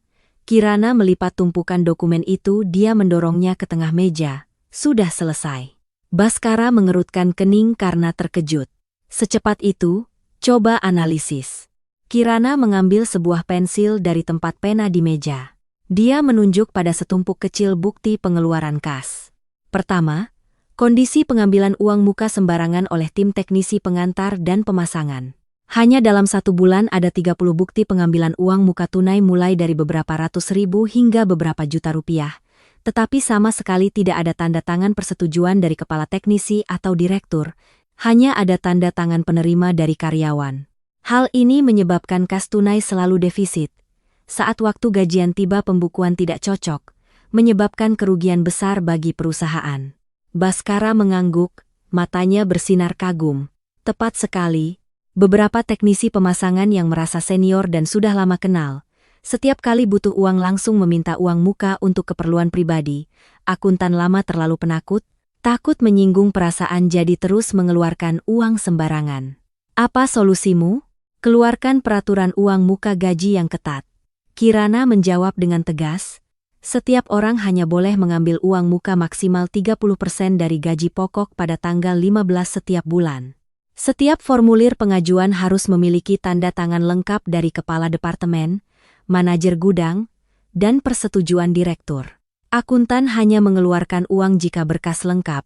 Kirana melipat tumpukan dokumen itu. Dia mendorongnya ke tengah meja. Sudah selesai. Baskara mengerutkan kening karena terkejut. Secepat itu, coba analisis. Kirana mengambil sebuah pensil dari tempat pena di meja. Dia menunjuk pada setumpuk kecil bukti pengeluaran kas. Pertama, kondisi pengambilan uang muka sembarangan oleh tim teknisi pengantar dan pemasangan. Hanya dalam 1 bulan ada 30 bukti pengambilan uang muka tunai mulai dari beberapa ratus ribu hingga beberapa juta rupiah, tetapi sama sekali tidak ada tanda tangan persetujuan dari kepala teknisi atau direktur, hanya ada tanda tangan penerima dari karyawan. Hal ini menyebabkan kas tunai selalu defisit. Saat waktu gajian tiba pembukuan tidak cocok, menyebabkan kerugian besar bagi perusahaan. Baskara mengangguk, matanya bersinar kagum. Tepat sekali, beberapa teknisi pemasangan yang merasa senior dan sudah lama kenal, setiap kali butuh uang langsung meminta uang muka untuk keperluan pribadi. Akuntan lama terlalu penakut, takut menyinggung perasaan jadi terus mengeluarkan uang sembarangan. Apa solusimu? Keluarkan peraturan uang muka gaji yang ketat. Kirana menjawab dengan tegas, setiap orang hanya boleh mengambil uang muka maksimal 30% dari gaji pokok pada tanggal 15 setiap bulan. Setiap formulir pengajuan harus memiliki tanda tangan lengkap dari kepala departemen, manajer gudang, dan persetujuan direktur. Akuntan hanya mengeluarkan uang jika berkas lengkap.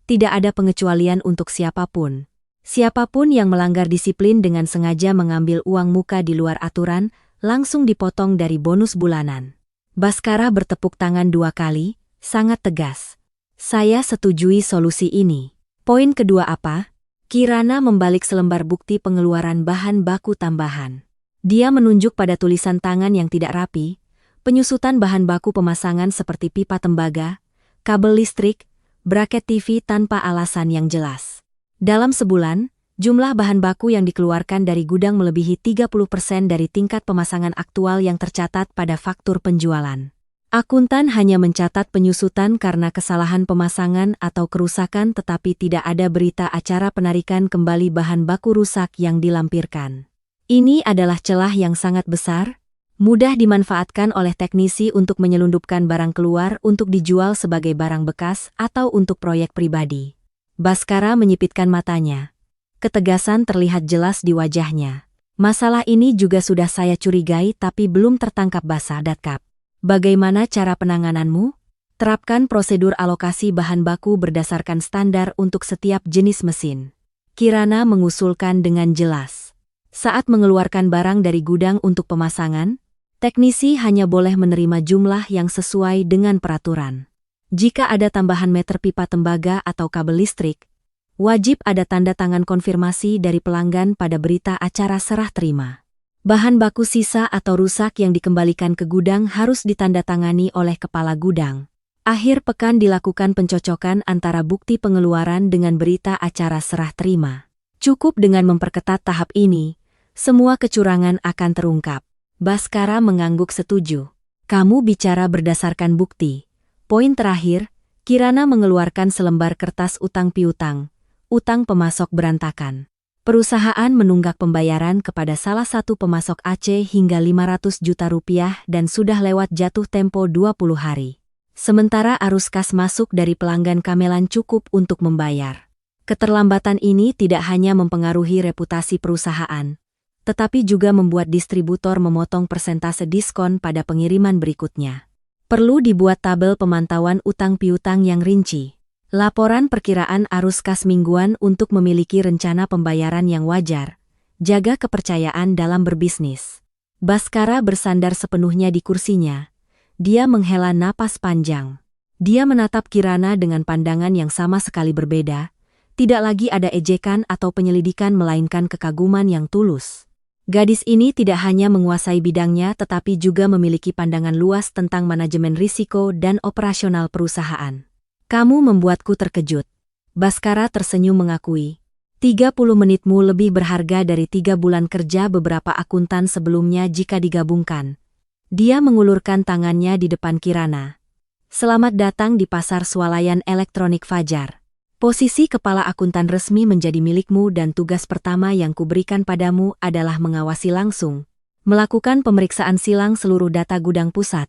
Tidak ada pengecualian untuk siapapun. Siapapun yang melanggar disiplin dengan sengaja mengambil uang muka di luar aturan, langsung dipotong dari bonus bulanan. Baskara bertepuk tangan 2 kali, sangat tegas. Saya setujui solusi ini. Poin kedua apa? Kirana membalik selembar bukti pengeluaran bahan baku tambahan. Dia menunjuk pada tulisan tangan yang tidak rapi, penyusutan bahan baku pemasangan seperti pipa tembaga, kabel listrik, braket TV tanpa alasan yang jelas. Dalam sebulan, jumlah bahan baku yang dikeluarkan dari gudang melebihi 30% dari tingkat pemasangan aktual yang tercatat pada faktur penjualan. Akuntan hanya mencatat penyusutan karena kesalahan pemasangan atau kerusakan, tetapi tidak ada berita acara penarikan kembali bahan baku rusak yang dilampirkan. Ini adalah celah yang sangat besar, mudah dimanfaatkan oleh teknisi untuk menyelundupkan barang keluar untuk dijual sebagai barang bekas atau untuk proyek pribadi. Baskara menyipitkan matanya. Ketegasan terlihat jelas di wajahnya. Masalah ini juga sudah saya curigai tapi belum tertangkap basah datkap. Bagaimana cara penangananmu? Terapkan prosedur alokasi bahan baku berdasarkan standar untuk setiap jenis mesin. Kirana mengusulkan dengan jelas. Saat mengeluarkan barang dari gudang untuk pemasangan, teknisi hanya boleh menerima jumlah yang sesuai dengan peraturan. Jika ada tambahan meter pipa tembaga atau kabel listrik, wajib ada tanda tangan konfirmasi dari pelanggan pada berita acara serah terima. Bahan baku sisa atau rusak yang dikembalikan ke gudang harus ditandatangani oleh kepala gudang. Akhir pekan dilakukan pencocokan antara bukti pengeluaran dengan berita acara serah terima. Cukup dengan memperketat tahap ini, semua kecurangan akan terungkap. Baskara mengangguk setuju. Kamu bicara berdasarkan bukti. Poin terakhir, Kirana mengeluarkan selembar kertas utang piutang. Utang pemasok berantakan. Perusahaan menunggak pembayaran kepada salah satu pemasok Aceh hingga 500 juta rupiah dan sudah lewat jatuh tempo 20 hari. Sementara arus kas masuk dari pelanggan Kamelan cukup untuk membayar. Keterlambatan ini tidak hanya mempengaruhi reputasi perusahaan, tetapi juga membuat distributor memotong persentase diskon pada pengiriman berikutnya. Perlu dibuat tabel pemantauan utang piutang yang rinci. Laporan perkiraan arus kas mingguan untuk memiliki rencana pembayaran yang wajar. Jaga kepercayaan dalam berbisnis. Baskara bersandar sepenuhnya di kursinya. Dia menghela napas panjang. Dia menatap Kirana dengan pandangan yang sama sekali berbeda. Tidak lagi ada ejekan atau penyelidikan melainkan kekaguman yang tulus. Gadis ini tidak hanya menguasai bidangnya tetapi juga memiliki pandangan luas tentang manajemen risiko dan operasional perusahaan. Kamu membuatku terkejut. Baskara tersenyum mengakui. 30 menitmu lebih berharga dari 3 bulan kerja beberapa akuntan sebelumnya jika digabungkan. Dia mengulurkan tangannya di depan Kirana. Selamat datang di pasar swalayan elektronik Fajar. Posisi kepala akuntan resmi menjadi milikmu dan tugas pertama yang kuberikan padamu adalah mengawasi langsung. Melakukan pemeriksaan silang seluruh data gudang pusat.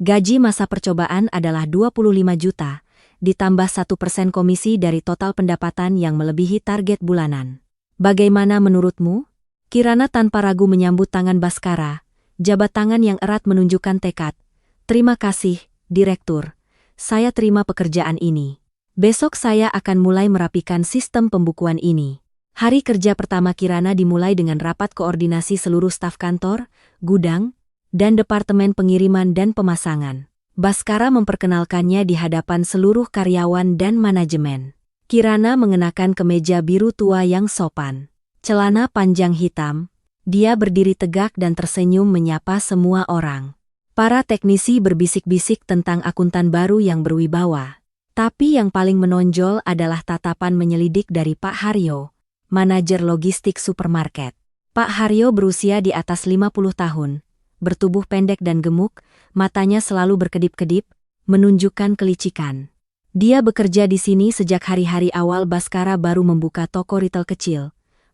Gaji masa percobaan adalah 25 juta, ditambah 1% komisi dari total pendapatan yang melebihi target bulanan. Bagaimana menurutmu? Kirana tanpa ragu menyambut tangan Baskara, jabat tangan yang erat menunjukkan tekad. Terima kasih, Direktur. Saya terima pekerjaan ini. Besok saya akan mulai merapikan sistem pembukuan ini. Hari kerja pertama Kirana dimulai dengan rapat koordinasi seluruh staf kantor, gudang, dan departemen pengiriman dan pemasangan. Baskara memperkenalkannya di hadapan seluruh karyawan dan manajemen. Kirana mengenakan kemeja biru tua yang sopan, celana panjang hitam. Dia berdiri tegak dan tersenyum menyapa semua orang. Para teknisi berbisik-bisik tentang akuntan baru yang berwibawa. Tapi yang paling menonjol adalah tatapan menyelidik dari Pak Haryo, manajer logistik supermarket. Pak Haryo berusia di atas 50 tahun, bertubuh pendek dan gemuk, matanya selalu berkedip-kedip, menunjukkan kelicikan. Dia bekerja di sini sejak hari-hari awal Baskara baru membuka toko retail kecil.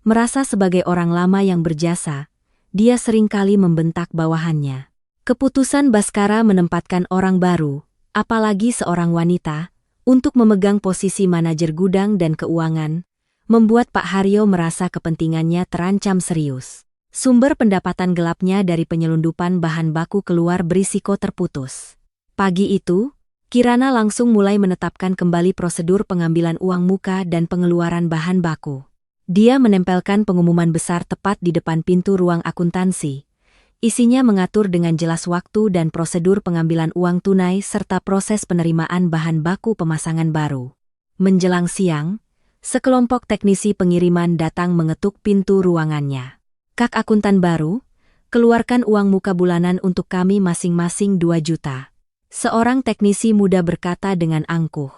Merasa sebagai orang lama yang berjasa, dia seringkali membentak bawahannya. Keputusan Baskara menempatkan orang baru, apalagi seorang wanita, untuk memegang posisi manajer gudang dan keuangan, membuat Pak Haryo merasa kepentingannya terancam serius. Sumber pendapatan gelapnya dari penyelundupan bahan baku keluar berisiko terputus. Pagi itu, Kirana langsung mulai menetapkan kembali prosedur pengambilan uang muka dan pengeluaran bahan baku. Dia menempelkan pengumuman besar tepat di depan pintu ruang akuntansi. Isinya mengatur dengan jelas waktu dan prosedur pengambilan uang tunai serta proses penerimaan bahan baku pemasangan baru. Menjelang siang, sekelompok teknisi pengiriman datang mengetuk pintu ruangannya. Kak akuntan baru, keluarkan uang muka bulanan untuk kami masing-masing 2 juta. Seorang teknisi muda berkata dengan angkuh.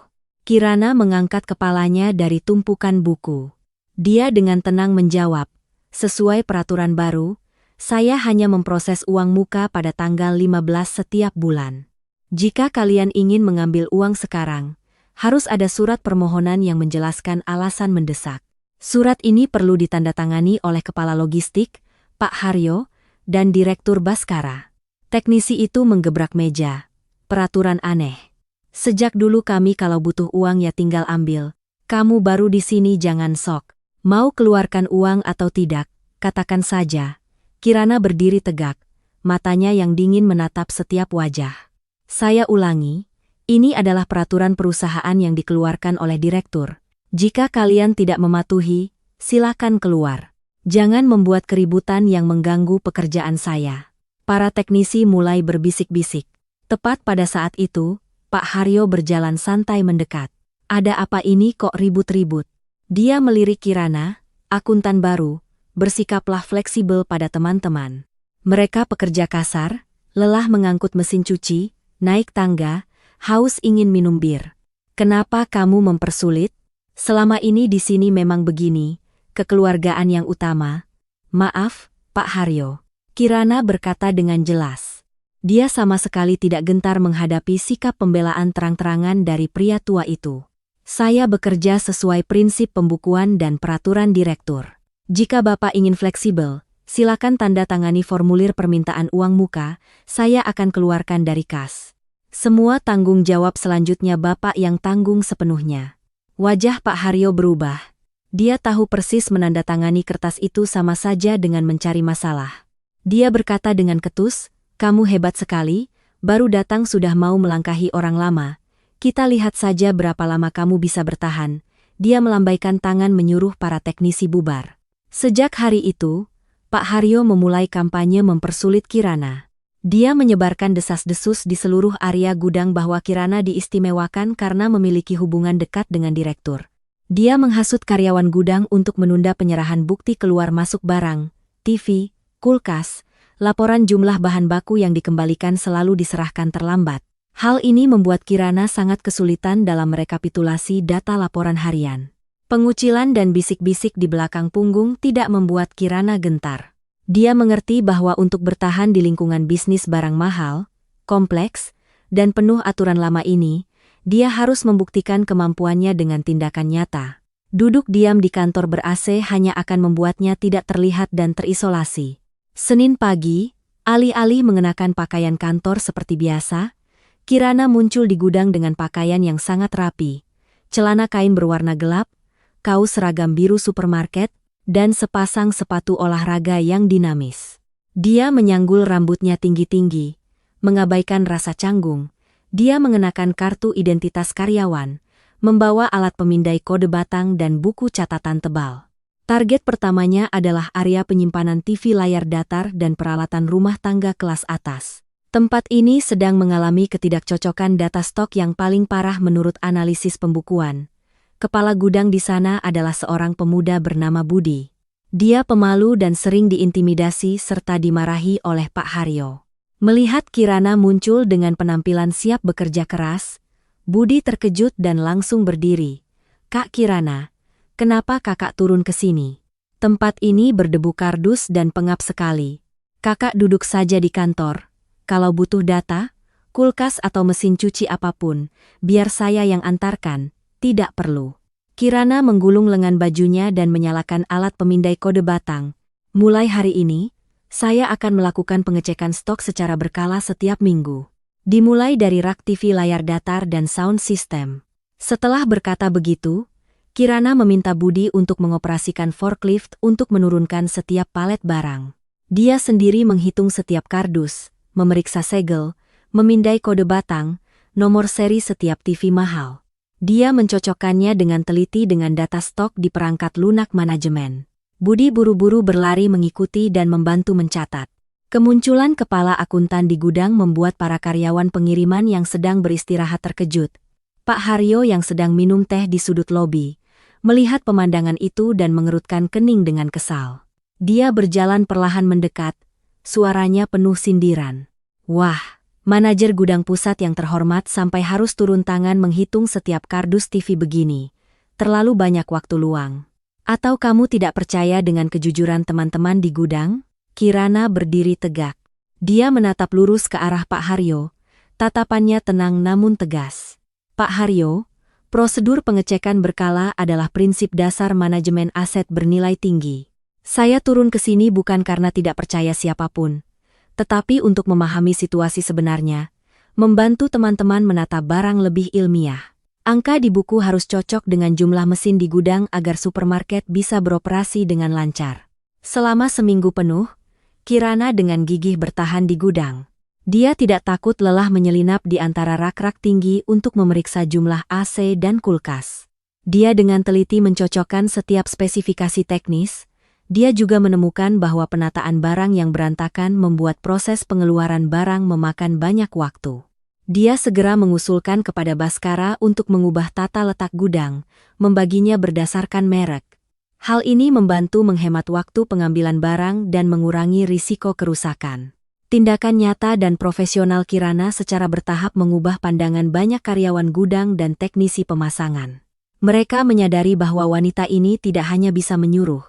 Kirana mengangkat kepalanya dari tumpukan buku. Dia dengan tenang menjawab, sesuai peraturan baru, saya hanya memproses uang muka pada tanggal 15 setiap bulan. Jika kalian ingin mengambil uang sekarang, harus ada surat permohonan yang menjelaskan alasan mendesak. Surat ini perlu ditandatangani oleh Kepala Logistik, Pak Haryo, dan Direktur Baskara. Teknisi itu menggebrak meja. Peraturan aneh. Sejak dulu kami kalau butuh uang ya tinggal ambil. Kamu baru di sini jangan sok. Mau keluarkan uang atau tidak, katakan saja. Kirana berdiri tegak, matanya yang dingin menatap setiap wajah. Saya ulangi, ini adalah peraturan perusahaan yang dikeluarkan oleh direktur. Jika kalian tidak mematuhi, silakan keluar. Jangan membuat keributan yang mengganggu pekerjaan saya. Para teknisi mulai berbisik-bisik. Tepat pada saat itu, Pak Haryo berjalan santai mendekat. Ada apa ini kok ribut-ribut? Dia melirik Kirana, akuntan baru. Bersikaplah fleksibel pada teman-teman. Mereka pekerja kasar, lelah mengangkut mesin cuci, naik tangga, haus ingin minum bir. Kenapa kamu mempersulit? Selama ini di sini memang begini, kekeluargaan yang utama. Maaf, Pak Haryo. Kirana berkata dengan jelas. Dia sama sekali tidak gentar menghadapi sikap pembelaan terang-terangan dari pria tua itu. Saya bekerja sesuai prinsip pembukuan dan peraturan direktur. Jika Bapak ingin fleksibel, silakan tanda tangani formulir permintaan uang muka, saya akan keluarkan dari kas. Semua tanggung jawab selanjutnya Bapak yang tanggung sepenuhnya. Wajah Pak Haryo berubah. Dia tahu persis menandatangani kertas itu sama saja dengan mencari masalah. Dia berkata dengan ketus, kamu hebat sekali, baru datang sudah mau melangkahi orang lama. Kita lihat saja berapa lama kamu bisa bertahan. Dia melambaikan tangan menyuruh para teknisi bubar. Sejak hari itu, Pak Haryo memulai kampanye mempersulit Kirana. Dia menyebarkan desas-desus di seluruh area gudang bahwa Kirana diistimewakan karena memiliki hubungan dekat dengan direktur. Dia menghasut karyawan gudang untuk menunda penyerahan bukti keluar masuk barang, TV, kulkas, laporan jumlah bahan baku yang dikembalikan selalu diserahkan terlambat. Hal ini membuat Kirana sangat kesulitan dalam merekapitulasi data laporan harian. Pengucilan dan bisik-bisik di belakang punggung tidak membuat Kirana gentar. Dia mengerti bahwa untuk bertahan di lingkungan bisnis barang mahal, kompleks, dan penuh aturan lama ini, dia harus membuktikan kemampuannya dengan tindakan nyata. Duduk diam di kantor ber-AC hanya akan membuatnya tidak terlihat dan terisolasi. Senin pagi, alih-alih mengenakan pakaian kantor seperti biasa, Kirana muncul di gudang dengan pakaian yang sangat rapi, celana kain berwarna gelap, kaos seragam biru supermarket, dan sepasang sepatu olahraga yang dinamis. Dia menyanggul rambutnya tinggi-tinggi, mengabaikan rasa canggung. Dia mengenakan kartu identitas karyawan, membawa alat pemindai kode batang dan buku catatan tebal. Target pertamanya adalah area penyimpanan TV layar datar dan peralatan rumah tangga kelas atas. Tempat ini sedang mengalami ketidakcocokan data stok yang paling parah menurut analisis pembukuan. Kepala gudang di sana adalah seorang pemuda bernama Budi. Dia pemalu dan sering diintimidasi serta dimarahi oleh Pak Haryo. Melihat Kirana muncul dengan penampilan siap bekerja keras, Budi terkejut dan langsung berdiri. "Kak Kirana, kenapa kakak turun ke sini? Tempat ini berdebu kardus dan pengap sekali. Kakak duduk saja di kantor. Kalau butuh data, kulkas atau mesin cuci apapun, biar saya yang antarkan. Tidak perlu." Kirana menggulung lengan bajunya dan menyalakan alat pemindai kode batang. "Mulai hari ini, saya akan melakukan pengecekan stok secara berkala setiap minggu. Dimulai dari rak TV layar datar dan sound system." Setelah berkata begitu, Kirana meminta Budi untuk mengoperasikan forklift untuk menurunkan setiap palet barang. Dia sendiri menghitung setiap kardus, memeriksa segel, memindai kode batang, nomor seri setiap TV mahal. Dia mencocokkannya dengan teliti dengan data stok di perangkat lunak manajemen. Budi buru-buru berlari mengikuti dan membantu mencatat. Kemunculan kepala akuntan di gudang membuat para karyawan pengiriman yang sedang beristirahat terkejut. Pak Haryo yang sedang minum teh di sudut lobi, melihat pemandangan itu dan mengerutkan kening dengan kesal. Dia berjalan perlahan mendekat, suaranya penuh sindiran. "Wah, manajer gudang pusat yang terhormat sampai harus turun tangan menghitung setiap kardus TV begini. Terlalu banyak waktu luang. Atau kamu tidak percaya dengan kejujuran teman-teman di gudang?" Kirana berdiri tegak. Dia menatap lurus ke arah Pak Haryo. Tatapannya tenang namun tegas. "Pak Haryo, prosedur pengecekan berkala adalah prinsip dasar manajemen aset bernilai tinggi. Saya turun ke sini bukan karena tidak percaya siapapun, tetapi untuk memahami situasi sebenarnya, membantu teman-teman menata barang lebih ilmiah. Angka di buku harus cocok dengan jumlah mesin di gudang agar supermarket bisa beroperasi dengan lancar." Selama seminggu penuh, Kirana dengan gigih bertahan di gudang. Dia tidak takut lelah menyelinap di antara rak-rak tinggi untuk memeriksa jumlah AC dan kulkas. Dia dengan teliti mencocokkan setiap spesifikasi teknis. Dia juga menemukan bahwa penataan barang yang berantakan membuat proses pengeluaran barang memakan banyak waktu. Dia segera mengusulkan kepada Baskara untuk mengubah tata letak gudang, membaginya berdasarkan merek. Hal ini membantu menghemat waktu pengambilan barang dan mengurangi risiko kerusakan. Tindakan nyata dan profesional Kirana secara bertahap mengubah pandangan banyak karyawan gudang dan teknisi pemasangan. Mereka menyadari bahwa wanita ini tidak hanya bisa menyuruh,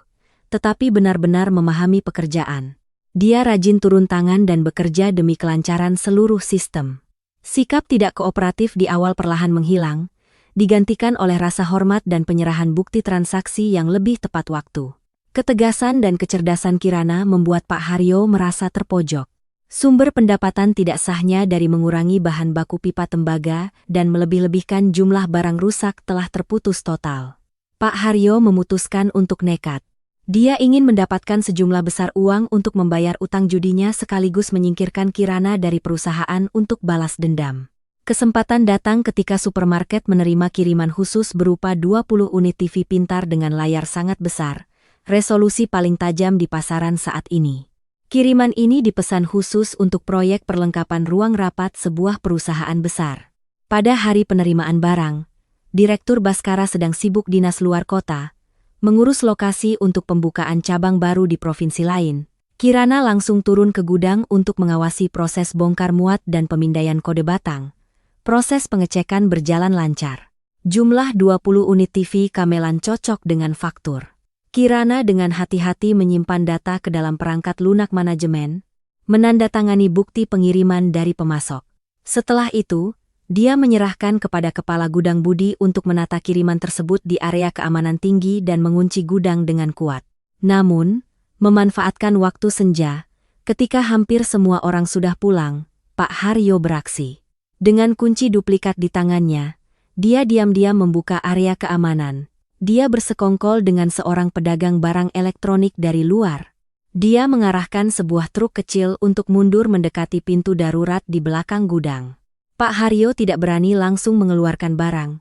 tetapi benar-benar memahami pekerjaan. Dia rajin turun tangan dan bekerja demi kelancaran seluruh sistem. Sikap tidak kooperatif di awal perlahan menghilang, digantikan oleh rasa hormat dan penyerahan bukti transaksi yang lebih tepat waktu. Ketegasan dan kecerdasan Kirana membuat Pak Haryo merasa terpojok. Sumber pendapatan tidak sahnya dari mengurangi bahan baku pipa tembaga dan melebih-lebihkan jumlah barang rusak telah terputus total. Pak Haryo memutuskan untuk nekat. Dia ingin mendapatkan sejumlah besar uang untuk membayar utang judinya sekaligus menyingkirkan Kirana dari perusahaan untuk balas dendam. Kesempatan datang ketika supermarket menerima kiriman khusus berupa 20 unit TV pintar dengan layar sangat besar, resolusi paling tajam di pasaran saat ini. Kiriman ini dipesan khusus untuk proyek perlengkapan ruang rapat sebuah perusahaan besar. Pada hari penerimaan barang, Direktur Baskara sedang sibuk dinas luar kota, mengurus lokasi untuk pembukaan cabang baru di provinsi lain. Kirana langsung turun ke gudang untuk mengawasi proses bongkar muat dan pemindaian kode batang. Proses pengecekan berjalan lancar. Jumlah 20 unit TV Kamelan cocok dengan faktur. Kirana dengan hati-hati menyimpan data ke dalam perangkat lunak manajemen, menandatangani bukti pengiriman dari pemasok. Setelah itu, dia menyerahkan kepada kepala gudang Budi untuk menata kiriman tersebut di area keamanan tinggi dan mengunci gudang dengan kuat. Namun, memanfaatkan waktu senja, ketika hampir semua orang sudah pulang, Pak Haryo beraksi. Dengan kunci duplikat di tangannya, dia diam-diam membuka area keamanan. Dia bersekongkol dengan seorang pedagang barang elektronik dari luar. Dia mengarahkan sebuah truk kecil untuk mundur mendekati pintu darurat di belakang gudang. Pak Haryo tidak berani langsung mengeluarkan barang.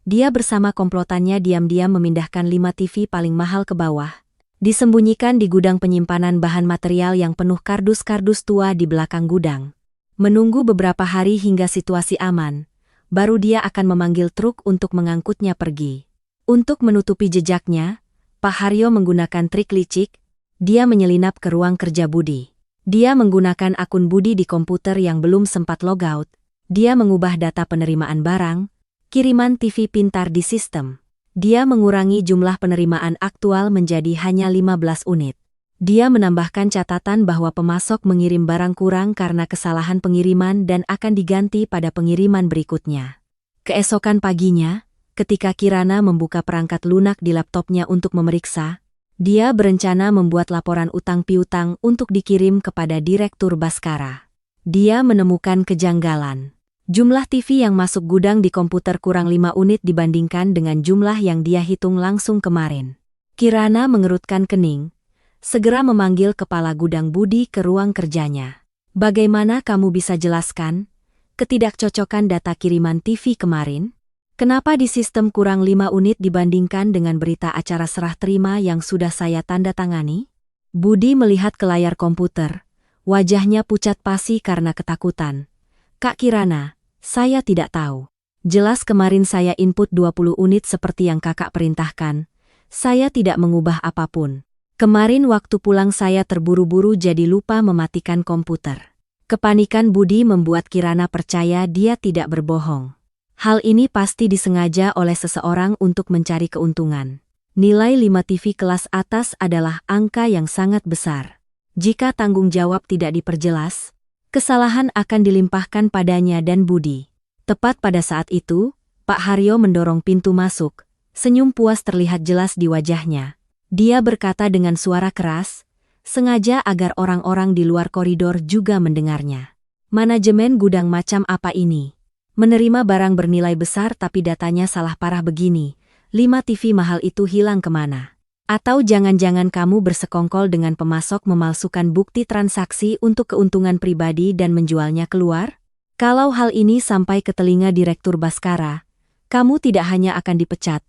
Dia bersama komplotannya diam-diam memindahkan 5 TV paling mahal ke bawah, disembunyikan di gudang penyimpanan bahan material yang penuh kardus-kardus tua di belakang gudang. Menunggu beberapa hari hingga situasi aman, baru dia akan memanggil truk untuk mengangkutnya pergi. Untuk menutupi jejaknya, Pak Haryo menggunakan trik licik. Dia menyelinap ke ruang kerja Budi. Dia menggunakan akun Budi di komputer yang belum sempat logout. Dia mengubah data penerimaan barang, kiriman TV pintar di sistem. Dia mengurangi jumlah penerimaan aktual menjadi hanya 15 unit. Dia menambahkan catatan bahwa pemasok mengirim barang kurang karena kesalahan pengiriman dan akan diganti pada pengiriman berikutnya. Keesokan paginya, ketika Kirana membuka perangkat lunak di laptopnya untuk memeriksa, dia berencana membuat laporan utang piutang untuk dikirim kepada Direktur Baskara. Dia menemukan kejanggalan. Jumlah TV yang masuk gudang di komputer kurang 5 unit dibandingkan dengan jumlah yang dia hitung langsung kemarin. Kirana mengerutkan kening, segera memanggil kepala gudang Budi ke ruang kerjanya. Bagaimana kamu bisa jelaskan ketidakcocokan data kiriman TV kemarin? Kenapa di sistem kurang 5 unit dibandingkan dengan berita acara serah terima yang sudah saya tanda tangani? Budi melihat ke layar komputer. Wajahnya pucat pasi karena ketakutan. Kak Kirana, saya tidak tahu. Jelas kemarin saya input 20 unit seperti yang kakak perintahkan. Saya tidak mengubah apapun. Kemarin waktu pulang saya terburu-buru jadi lupa mematikan komputer. Kepanikan Budi membuat Kirana percaya dia tidak berbohong. Hal ini pasti disengaja oleh seseorang untuk mencari keuntungan. Nilai 5 TV kelas atas adalah angka yang sangat besar. Jika tanggung jawab tidak diperjelas, kesalahan akan dilimpahkan padanya dan Budi. Tepat pada saat itu, Pak Haryo mendorong pintu masuk. Senyum puas terlihat jelas di wajahnya. Dia berkata dengan suara keras, sengaja agar orang-orang di luar koridor juga mendengarnya. Manajemen gudang macam apa ini? Menerima barang bernilai besar tapi datanya salah parah begini. 5 TV mahal itu hilang kemana? Atau jangan-jangan kamu bersekongkol dengan pemasok memalsukan bukti transaksi untuk keuntungan pribadi dan menjualnya keluar? Kalau hal ini sampai ke telinga Direktur Baskara, kamu tidak hanya akan dipecat,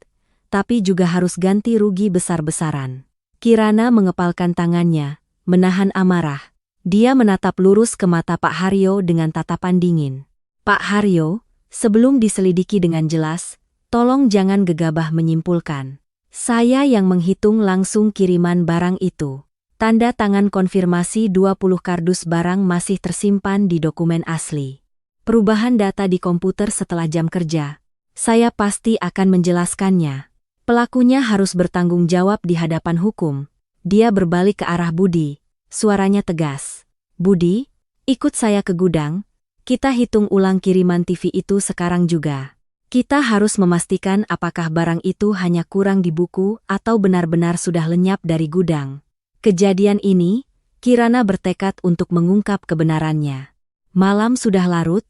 tapi juga harus ganti rugi besar-besaran. Kirana mengepalkan tangannya, menahan amarah. Dia menatap lurus ke mata Pak Haryo dengan tatapan dingin. Pak Haryo, sebelum diselidiki dengan jelas, tolong jangan gegabah menyimpulkan. Saya yang menghitung langsung kiriman barang itu. Tanda tangan konfirmasi 20 kardus barang masih tersimpan di dokumen asli. Perubahan data di komputer setelah jam kerja. Saya pasti akan menjelaskannya. Pelakunya harus bertanggung jawab di hadapan hukum. Dia berbalik ke arah Budi. Suaranya tegas. Budi, ikut saya ke gudang. Kita hitung ulang kiriman TV itu sekarang juga. Kita harus memastikan apakah barang itu hanya kurang di buku atau benar-benar sudah lenyap dari gudang. Kejadian ini, Kirana bertekad untuk mengungkap kebenarannya. Malam sudah larut,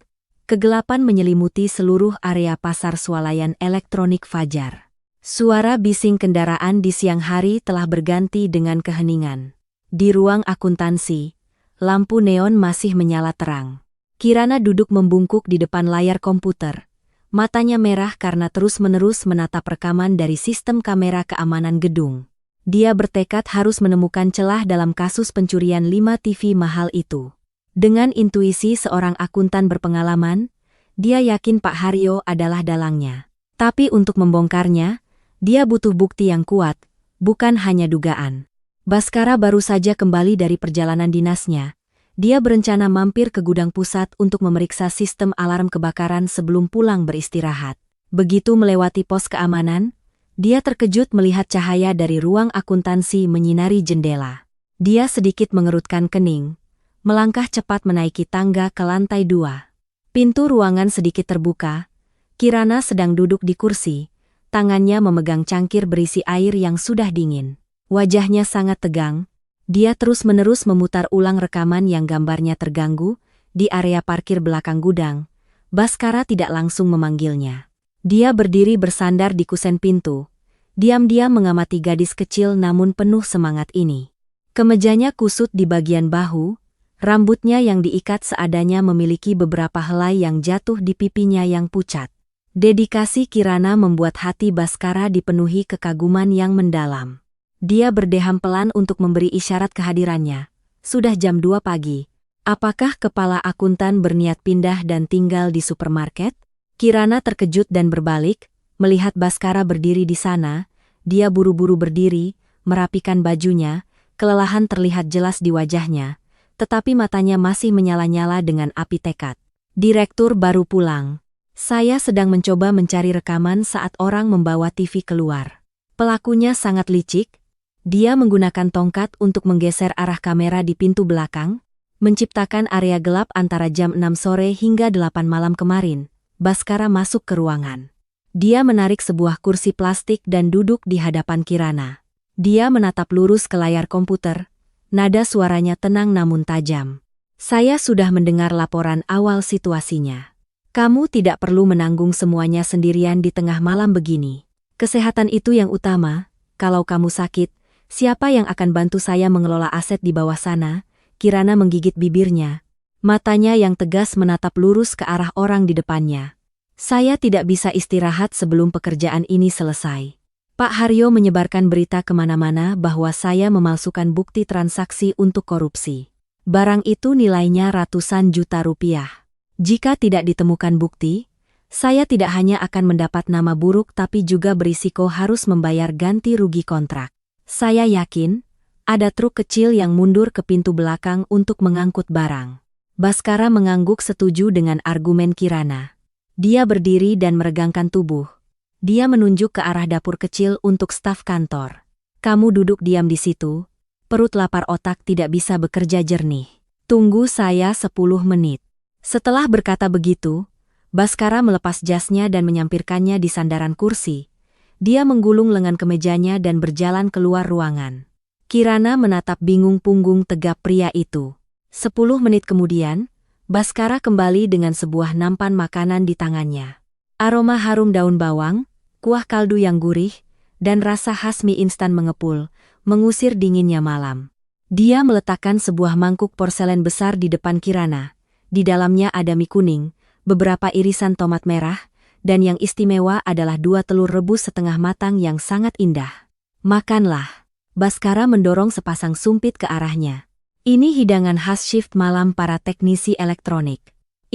kegelapan menyelimuti seluruh area pasar swalayan elektronik Fajar. Suara bising kendaraan di siang hari telah berganti dengan keheningan. Di ruang akuntansi, lampu neon masih menyala terang. Kirana duduk membungkuk di depan layar komputer. Matanya merah karena terus-menerus menatap rekaman dari sistem kamera keamanan gedung. Dia bertekad harus menemukan celah dalam kasus pencurian 5 TV mahal itu. Dengan intuisi seorang akuntan berpengalaman, dia yakin Pak Haryo adalah dalangnya. Tapi untuk membongkarnya, dia butuh bukti yang kuat, bukan hanya dugaan. Baskara baru saja kembali dari perjalanan dinasnya. Dia berencana mampir ke gudang pusat untuk memeriksa sistem alarm kebakaran sebelum pulang beristirahat. Begitu melewati pos keamanan, Dia terkejut melihat cahaya dari ruang akuntansi menyinari jendela. Dia sedikit mengerutkan kening, melangkah cepat menaiki tangga ke lantai 2. Pintu ruangan sedikit terbuka. Kirana sedang duduk di kursi, tangannya memegang cangkir berisi air yang sudah dingin. Wajahnya sangat tegang. Dia terus-menerus memutar ulang rekaman yang gambarnya terganggu di area parkir belakang gudang. Baskara tidak langsung memanggilnya. Dia berdiri bersandar di kusen pintu, diam-diam mengamati gadis kecil namun penuh semangat ini. Kemejanya kusut di bagian bahu, rambutnya yang diikat seadanya memiliki beberapa helai yang jatuh di pipinya yang pucat. Dedikasi Kirana membuat hati Baskara dipenuhi kekaguman yang mendalam. Dia berdeham pelan untuk memberi isyarat kehadirannya. Sudah jam 2 pagi. Apakah kepala akuntan berniat pindah dan tinggal di supermarket? Kirana terkejut dan berbalik, melihat Baskara berdiri di sana. Dia buru-buru berdiri, merapikan bajunya, kelelahan terlihat jelas di wajahnya, tetapi matanya masih menyala-nyala dengan api tekad. Direktur baru pulang. Saya sedang mencoba mencari rekaman saat orang membawa TV keluar. Pelakunya sangat licik. Dia menggunakan tongkat untuk menggeser arah kamera di pintu belakang, menciptakan area gelap antara jam 6 sore hingga 8 malam kemarin. Baskara masuk ke ruangan. Dia menarik sebuah kursi plastik dan duduk di hadapan Kirana. Dia menatap lurus ke layar komputer, nada suaranya tenang namun tajam. Saya sudah mendengar laporan awal situasinya. Kamu tidak perlu menanggung semuanya sendirian di tengah malam begini. Kesehatan itu yang utama. Kalau kamu sakit, siapa yang akan bantu saya mengelola aset di bawah sana? Kirana menggigit bibirnya. Matanya yang tegas menatap lurus ke arah orang di depannya. Saya tidak bisa istirahat sebelum pekerjaan ini selesai. Pak Haryo menyebarkan berita kemana-mana bahwa saya memalsukan bukti transaksi untuk korupsi. Barang itu nilainya ratusan juta rupiah. Jika tidak ditemukan bukti, saya tidak hanya akan mendapat nama buruk tapi juga berisiko harus membayar ganti rugi kontrak. Saya yakin, ada truk kecil yang mundur ke pintu belakang untuk mengangkut barang. Baskara mengangguk setuju dengan argumen Kirana. Dia berdiri dan meregangkan tubuh. Dia menunjuk ke arah dapur kecil untuk staf kantor. Kamu duduk diam di situ, perut lapar otak tidak bisa bekerja jernih. Tunggu saya 10 menit. Setelah berkata begitu, Baskara melepas jasnya dan menyampirkannya di sandaran kursi. Dia menggulung lengan kemejanya dan berjalan keluar ruangan. Kirana menatap bingung punggung tegap pria itu. 10 menit kemudian, Baskara kembali dengan sebuah nampan makanan di tangannya. Aroma harum daun bawang, kuah kaldu yang gurih, dan rasa khas mie instan mengepul, mengusir dinginnya malam. Dia meletakkan sebuah mangkuk porselen besar di depan Kirana. Di dalamnya ada mie kuning, beberapa irisan tomat merah, dan yang istimewa adalah 2 telur rebus setengah matang yang sangat indah. Makanlah. Baskara mendorong sepasang sumpit ke arahnya. Ini hidangan khas shift malam para teknisi elektronik.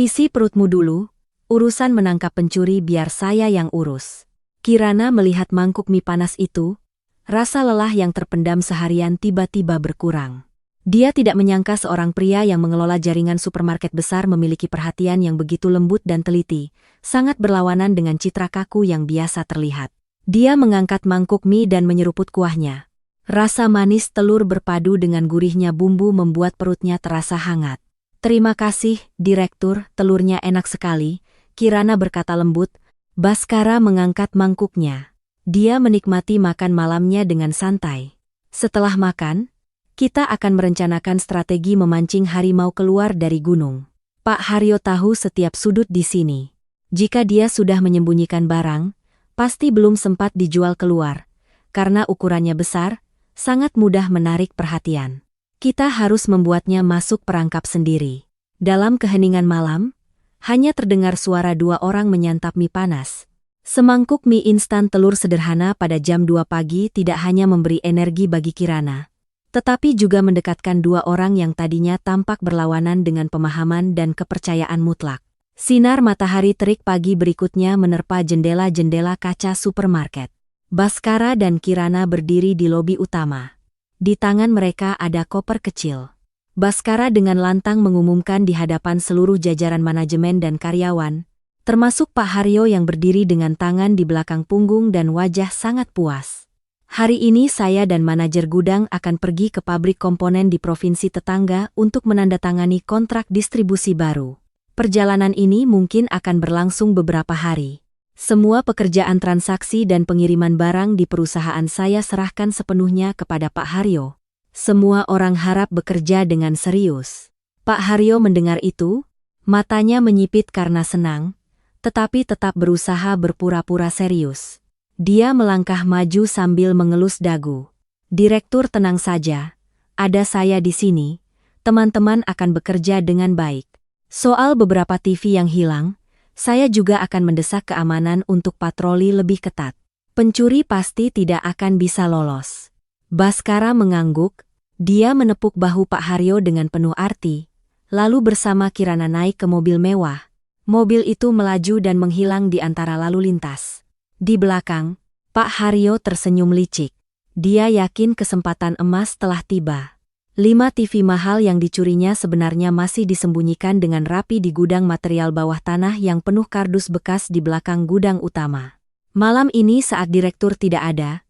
Isi perutmu dulu, urusan menangkap pencuri biar saya yang urus. Kirana melihat mangkuk mie panas itu, rasa lelah yang terpendam seharian tiba-tiba berkurang. Dia tidak menyangka seorang pria yang mengelola jaringan supermarket besar memiliki perhatian yang begitu lembut dan teliti, sangat berlawanan dengan citra kaku yang biasa terlihat. Dia mengangkat mangkuk mie dan menyeruput kuahnya. Rasa manis telur berpadu dengan gurihnya bumbu membuat perutnya terasa hangat. Terima kasih, Direktur, telurnya enak sekali, Kirana berkata lembut. Baskara mengangkat mangkuknya. Dia menikmati makan malamnya dengan santai. Setelah makan, kita akan merencanakan strategi memancing harimau keluar dari gunung. Pak Haryo tahu setiap sudut di sini. Jika dia sudah menyembunyikan barang, pasti belum sempat dijual keluar. Karena ukurannya besar, sangat mudah menarik perhatian. Kita harus membuatnya masuk perangkap sendiri. Dalam keheningan malam, hanya terdengar suara 2 orang menyantap mie panas. Semangkuk mie instan telur sederhana pada jam 2 pagi tidak hanya memberi energi bagi Kirana, tetapi juga mendekatkan 2 orang yang tadinya tampak berlawanan dengan pemahaman dan kepercayaan mutlak. Sinar matahari terik pagi berikutnya menerpa jendela-jendela kaca supermarket. Baskara dan Kirana berdiri di lobi utama. Di tangan mereka ada koper kecil. Baskara dengan lantang mengumumkan di hadapan seluruh jajaran manajemen dan karyawan, termasuk Pak Haryo yang berdiri dengan tangan di belakang punggung dan wajah sangat puas. Hari ini saya dan manajer gudang akan pergi ke pabrik komponen di provinsi tetangga untuk menandatangani kontrak distribusi baru. Perjalanan ini mungkin akan berlangsung beberapa hari. Semua pekerjaan transaksi dan pengiriman barang di perusahaan saya serahkan sepenuhnya kepada Pak Haryo. Semua orang harap bekerja dengan serius. Pak Haryo mendengar itu, matanya menyipit karena senang, tetapi tetap berusaha berpura-pura serius. Dia melangkah maju sambil mengelus dagu. Direktur, tenang saja. Ada saya di sini. Teman-teman akan bekerja dengan baik. Soal beberapa TV yang hilang, saya juga akan mendesak keamanan untuk patroli lebih ketat. Pencuri pasti tidak akan bisa lolos. Baskara mengangguk. Dia menepuk bahu Pak Haryo dengan penuh arti. Lalu bersama Kirana naik ke mobil mewah. Mobil itu melaju dan menghilang di antara lalu lintas. Di belakang, Pak Haryo tersenyum licik. Dia yakin kesempatan emas telah tiba. 5 TV mahal yang dicurinya sebenarnya masih disembunyikan dengan rapi di gudang material bawah tanah yang penuh kardus bekas di belakang gudang utama. Malam ini saat direktur tidak ada,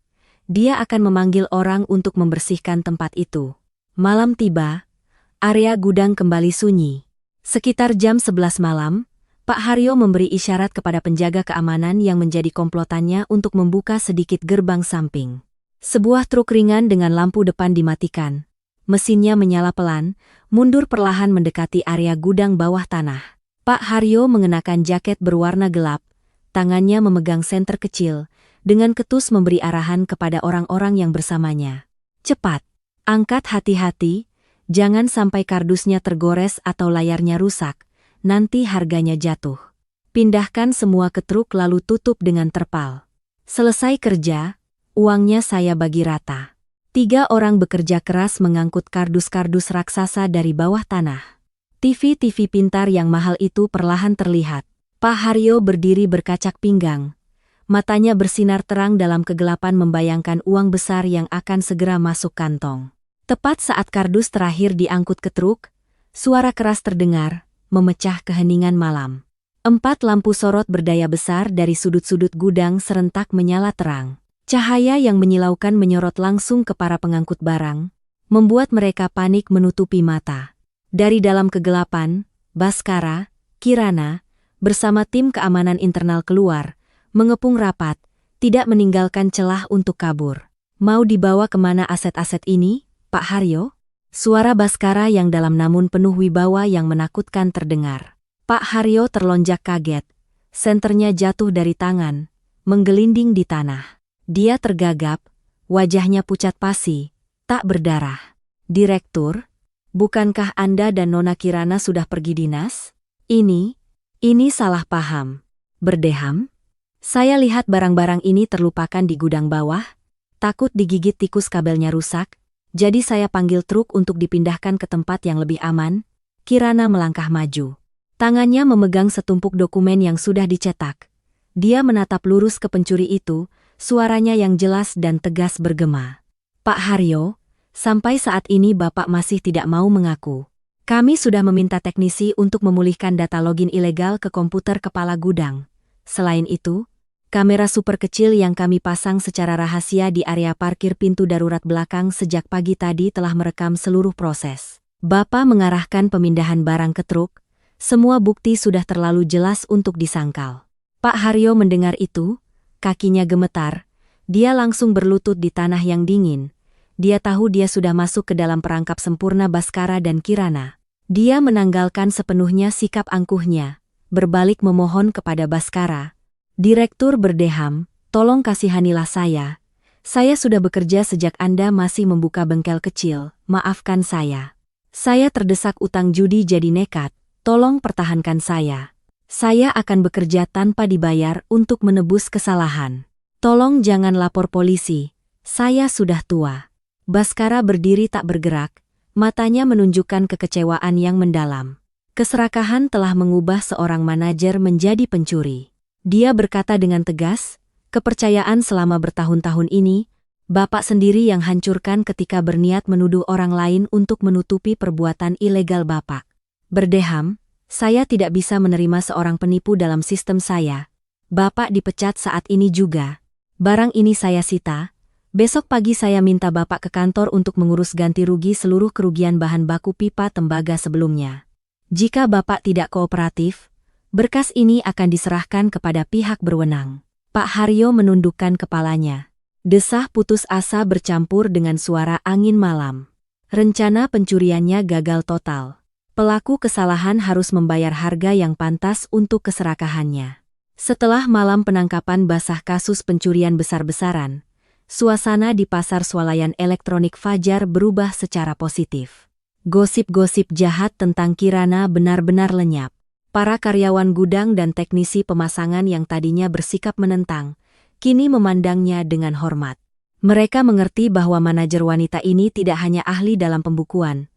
dia akan memanggil orang untuk membersihkan tempat itu. Malam tiba, area gudang kembali sunyi. Sekitar jam 11 malam, Pak Haryo memberi isyarat kepada penjaga keamanan yang menjadi komplotannya untuk membuka sedikit gerbang samping. Sebuah truk ringan dengan lampu depan dimatikan. Mesinnya menyala pelan, mundur perlahan mendekati area gudang bawah tanah. Pak Haryo mengenakan jaket berwarna gelap, tangannya memegang senter kecil, dengan ketus memberi arahan kepada orang-orang yang bersamanya. Cepat, angkat hati-hati, jangan sampai kardusnya tergores atau layarnya rusak. Nanti harganya jatuh. Pindahkan semua ke truk lalu tutup dengan terpal. Selesai kerja, uangnya saya bagi rata. 3 orang bekerja keras mengangkut kardus-kardus raksasa dari bawah tanah. TV-TV pintar yang mahal itu perlahan terlihat. Pak Haryo berdiri berkacak pinggang. Matanya bersinar terang dalam kegelapan membayangkan uang besar yang akan segera masuk kantong. Tepat saat kardus terakhir diangkut ke truk, suara keras terdengar, memecah keheningan malam. 4 lampu sorot berdaya besar dari sudut-sudut gudang serentak menyala terang. Cahaya yang menyilaukan menyorot langsung ke para pengangkut barang, membuat mereka panik menutupi mata. Dari dalam kegelapan, Baskara, Kirana, bersama tim keamanan internal keluar, mengepung rapat, tidak meninggalkan celah untuk kabur. Mau dibawa kemana aset-aset ini, Pak Haryo? Suara Baskara yang dalam namun penuh wibawa yang menakutkan terdengar. Pak Haryo terlonjak kaget. Senternya jatuh dari tangan, menggelinding di tanah. Dia tergagap, wajahnya pucat pasi, tak berdarah. Direktur, bukankah Anda dan Nona Kirana sudah pergi dinas? Ini salah paham. Berdeham? Saya lihat barang-barang ini terlupakan di gudang bawah, takut digigit tikus kabelnya rusak. Jadi saya panggil truk untuk dipindahkan ke tempat yang lebih aman. Kirana melangkah maju. Tangannya memegang setumpuk dokumen yang sudah dicetak. Dia menatap lurus ke pencuri itu, suaranya yang jelas dan tegas bergema. Pak Haryo, sampai saat ini Bapak masih tidak mau mengaku. Kami sudah meminta teknisi untuk memulihkan data login ilegal ke komputer kepala gudang. Selain itu, kamera super kecil yang kami pasang secara rahasia di area parkir pintu darurat belakang sejak pagi tadi telah merekam seluruh proses. Bapak mengarahkan pemindahan barang ke truk, semua bukti sudah terlalu jelas untuk disangkal. Pak Haryo mendengar itu, kakinya gemetar, dia langsung berlutut di tanah yang dingin. Dia tahu dia sudah masuk ke dalam perangkap sempurna Baskara dan Kirana. Dia menanggalkan sepenuhnya sikap angkuhnya, berbalik memohon kepada Baskara. Direktur berdeham, tolong kasihanilah saya. Saya sudah bekerja sejak Anda masih membuka bengkel kecil, maafkan saya. Saya terdesak utang judi jadi nekat, tolong pertahankan saya. Saya akan bekerja tanpa dibayar untuk menebus kesalahan. Tolong jangan lapor polisi, saya sudah tua. Baskara berdiri tak bergerak, matanya menunjukkan kekecewaan yang mendalam. Keserakahan telah mengubah seorang manajer menjadi pencuri. Dia berkata dengan tegas, kepercayaan selama bertahun-tahun ini, Bapak sendiri yang hancurkan ketika berniat menuduh orang lain untuk menutupi perbuatan ilegal Bapak. Berdeham, Saya tidak bisa menerima seorang penipu dalam sistem saya. Bapak dipecat saat ini juga. Barang ini saya sita. Besok pagi saya minta Bapak ke kantor untuk mengurus ganti rugi seluruh kerugian bahan baku pipa tembaga sebelumnya. Jika Bapak tidak kooperatif, berkas ini akan diserahkan kepada pihak berwenang. Pak Haryo menundukkan kepalanya. Desah putus asa bercampur dengan suara angin malam. Rencana pencuriannya gagal total. Pelaku kesalahan harus membayar harga yang pantas untuk keserakahannya. Setelah malam penangkapan basah kasus pencurian besar-besaran, suasana di pasar swalayan elektronik Fajar berubah secara positif. Gosip-gosip jahat tentang Kirana benar-benar lenyap. Para karyawan gudang dan teknisi pemasangan yang tadinya bersikap menentang, kini memandangnya dengan hormat. Mereka mengerti bahwa manajer wanita ini tidak hanya ahli dalam pembukuan,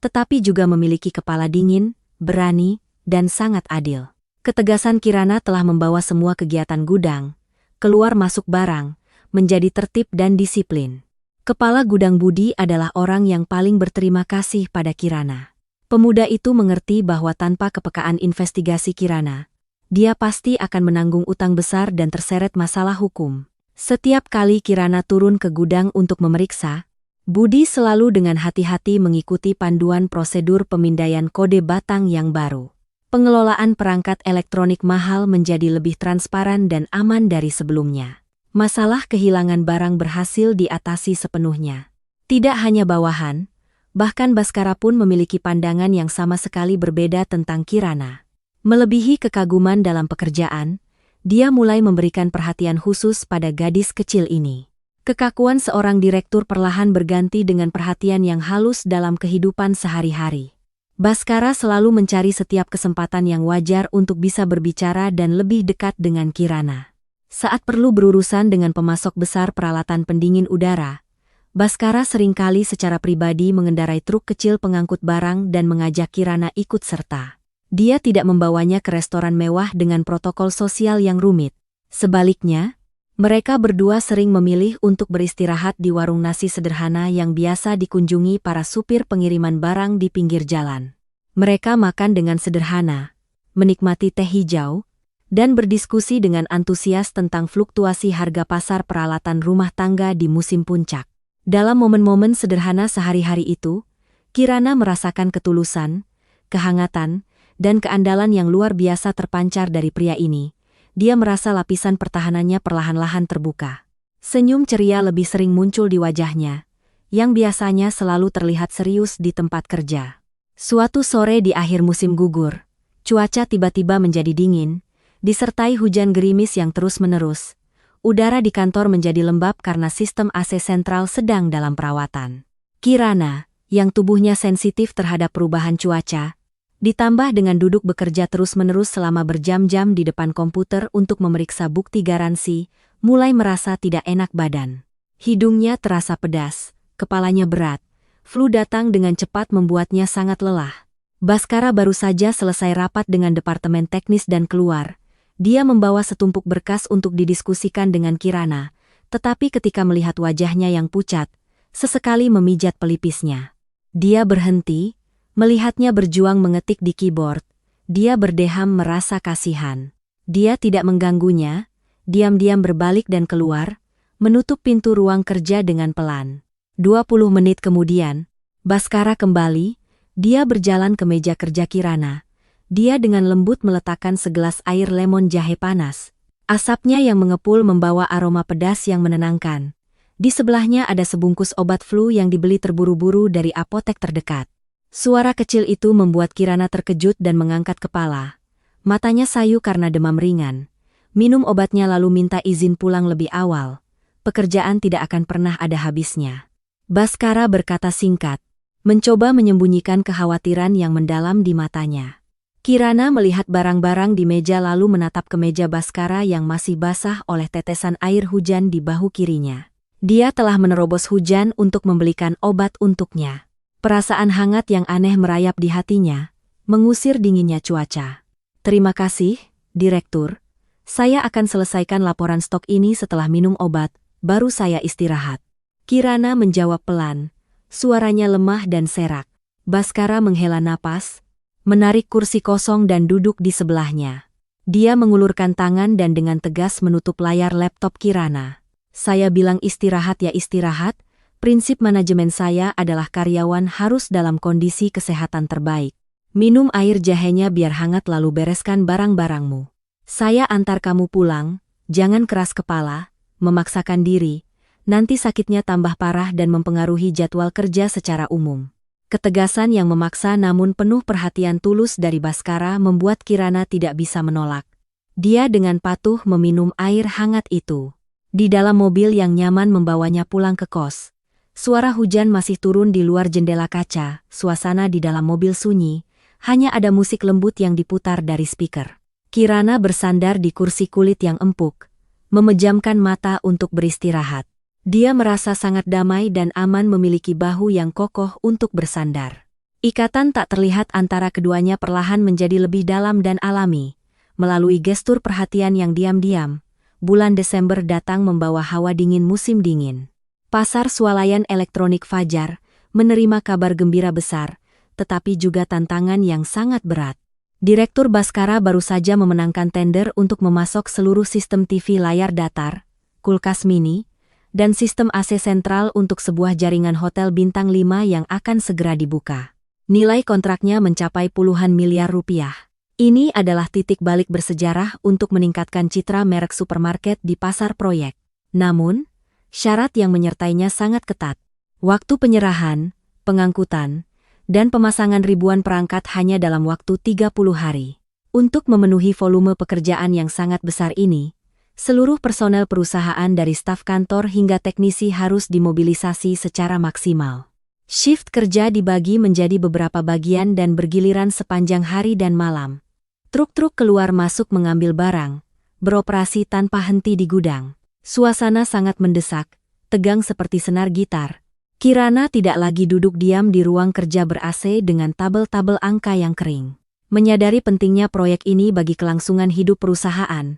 tetapi juga memiliki kepala dingin, berani, dan sangat adil. Ketegasan Kirana telah membawa semua kegiatan gudang, keluar masuk barang, menjadi tertib dan disiplin. Kepala gudang Budi adalah orang yang paling berterima kasih pada Kirana. Pemuda itu mengerti bahwa tanpa kepekaan investigasi Kirana, dia pasti akan menanggung utang besar dan terseret masalah hukum. Setiap kali Kirana turun ke gudang untuk memeriksa, Budi selalu dengan hati-hati mengikuti panduan prosedur pemindaian kode batang yang baru. Pengelolaan perangkat elektronik mahal menjadi lebih transparan dan aman dari sebelumnya. Masalah kehilangan barang berhasil diatasi sepenuhnya. Tidak hanya bawahan, bahkan Baskara pun memiliki pandangan yang sama sekali berbeda tentang Kirana. Melebihi kekaguman dalam pekerjaan, dia mulai memberikan perhatian khusus pada gadis kecil ini. Kekakuan seorang direktur perlahan berganti dengan perhatian yang halus dalam kehidupan sehari-hari. Baskara selalu mencari setiap kesempatan yang wajar untuk bisa berbicara dan lebih dekat dengan Kirana. Saat perlu berurusan dengan pemasok besar peralatan pendingin udara, Baskara seringkali secara pribadi mengendarai truk kecil pengangkut barang dan mengajak Kirana ikut serta. Dia tidak membawanya ke restoran mewah dengan protokol sosial yang rumit. Sebaliknya, mereka berdua sering memilih untuk beristirahat di warung nasi sederhana yang biasa dikunjungi para supir pengiriman barang di pinggir jalan. Mereka makan dengan sederhana, menikmati teh hijau, dan berdiskusi dengan antusias tentang fluktuasi harga pasar peralatan rumah tangga di musim puncak. Dalam momen-momen sederhana sehari-hari itu, Kirana merasakan ketulusan, kehangatan, dan keandalan yang luar biasa terpancar dari pria ini. Dia merasa lapisan pertahanannya perlahan-lahan terbuka. Senyum ceria lebih sering muncul di wajahnya, yang biasanya selalu terlihat serius di tempat kerja. Suatu sore di akhir musim gugur, cuaca tiba-tiba menjadi dingin, disertai hujan gerimis yang terus-menerus. Udara di kantor menjadi lembab karena sistem AC sentral sedang dalam perawatan. Kirana, yang tubuhnya sensitif terhadap perubahan cuaca, ditambah dengan duduk bekerja terus-menerus selama berjam-jam di depan komputer untuk memeriksa bukti garansi, mulai merasa tidak enak badan. Hidungnya terasa pedas, kepalanya berat, flu datang dengan cepat membuatnya sangat lelah. Baskara baru saja selesai rapat dengan departemen teknis dan keluar. Dia membawa setumpuk berkas untuk didiskusikan dengan Kirana, tetapi ketika melihat wajahnya yang pucat, sesekali memijat pelipisnya. Dia berhenti, melihatnya berjuang mengetik di keyboard. Dia berdeham merasa kasihan. Dia tidak mengganggunya, diam-diam berbalik dan keluar, menutup pintu ruang kerja dengan pelan. 20 menit kemudian, Baskara kembali, dia berjalan ke meja kerja Kirana. Dia dengan lembut meletakkan segelas air lemon jahe panas. Asapnya yang mengepul membawa aroma pedas yang menenangkan. Di sebelahnya ada sebungkus obat flu yang dibeli terburu-buru dari apotek terdekat. Suara kecil itu membuat Kirana terkejut dan mengangkat kepala. Matanya sayu karena demam ringan. Minum obatnya lalu minta izin pulang lebih awal. Pekerjaan tidak akan pernah ada habisnya. Baskara berkata singkat, mencoba menyembunyikan kekhawatiran yang mendalam di matanya. Kirana melihat barang-barang di meja lalu menatap ke meja Baskara yang masih basah oleh tetesan air hujan di bahu kirinya. Dia telah menerobos hujan untuk membelikan obat untuknya. Perasaan hangat yang aneh merayap di hatinya, mengusir dinginnya cuaca. Terima kasih, Direktur. Saya akan selesaikan laporan stok ini setelah minum obat, baru saya istirahat. Kirana menjawab pelan, suaranya lemah dan serak. Baskara menghela napas, menarik kursi kosong dan duduk di sebelahnya. Dia mengulurkan tangan dan dengan tegas menutup layar laptop Kirana. Saya bilang istirahat ya istirahat, prinsip manajemen saya adalah karyawan harus dalam kondisi kesehatan terbaik. Minum air jahenya biar hangat lalu bereskan barang-barangmu. Saya antar kamu pulang, jangan keras kepala, memaksakan diri, nanti sakitnya tambah parah dan mempengaruhi jadwal kerja secara umum. Ketegasan yang memaksa namun penuh perhatian tulus dari Baskara membuat Kirana tidak bisa menolak. Dia dengan patuh meminum air hangat itu. Di dalam mobil yang nyaman membawanya pulang ke kos. Suara hujan masih turun di luar jendela kaca, suasana di dalam mobil sunyi, hanya ada musik lembut yang diputar dari speaker. Kirana bersandar di kursi kulit yang empuk, memejamkan mata untuk beristirahat. Dia merasa sangat damai dan aman memiliki bahu yang kokoh untuk bersandar. Ikatan tak terlihat antara keduanya perlahan menjadi lebih dalam dan alami. Melalui gestur perhatian yang diam-diam, bulan Desember datang membawa hawa dingin musim dingin. Pasar swalayan elektronik Fajar menerima kabar gembira besar, tetapi juga tantangan yang sangat berat. Direktur Baskara baru saja memenangkan tender untuk memasok seluruh sistem TV layar datar, kulkas mini, dan sistem AC sentral untuk sebuah jaringan hotel bintang 5 yang akan segera dibuka. Nilai kontraknya mencapai puluhan miliar rupiah. Ini adalah titik balik bersejarah untuk meningkatkan citra merek supermarket di pasar proyek. Namun, syarat yang menyertainya sangat ketat. Waktu penyerahan, pengangkutan, dan pemasangan ribuan perangkat hanya dalam waktu 30 hari. Untuk memenuhi volume pekerjaan yang sangat besar ini, seluruh personel perusahaan dari staf kantor hingga teknisi harus dimobilisasi secara maksimal. Shift kerja dibagi menjadi beberapa bagian dan bergiliran sepanjang hari dan malam. Truk-truk keluar masuk mengambil barang, beroperasi tanpa henti di gudang. Suasana sangat mendesak, tegang seperti senar gitar. Kirana tidak lagi duduk diam di ruang kerja ber-AC dengan tabel-tabel angka yang kering. Menyadari pentingnya proyek ini bagi kelangsungan hidup perusahaan,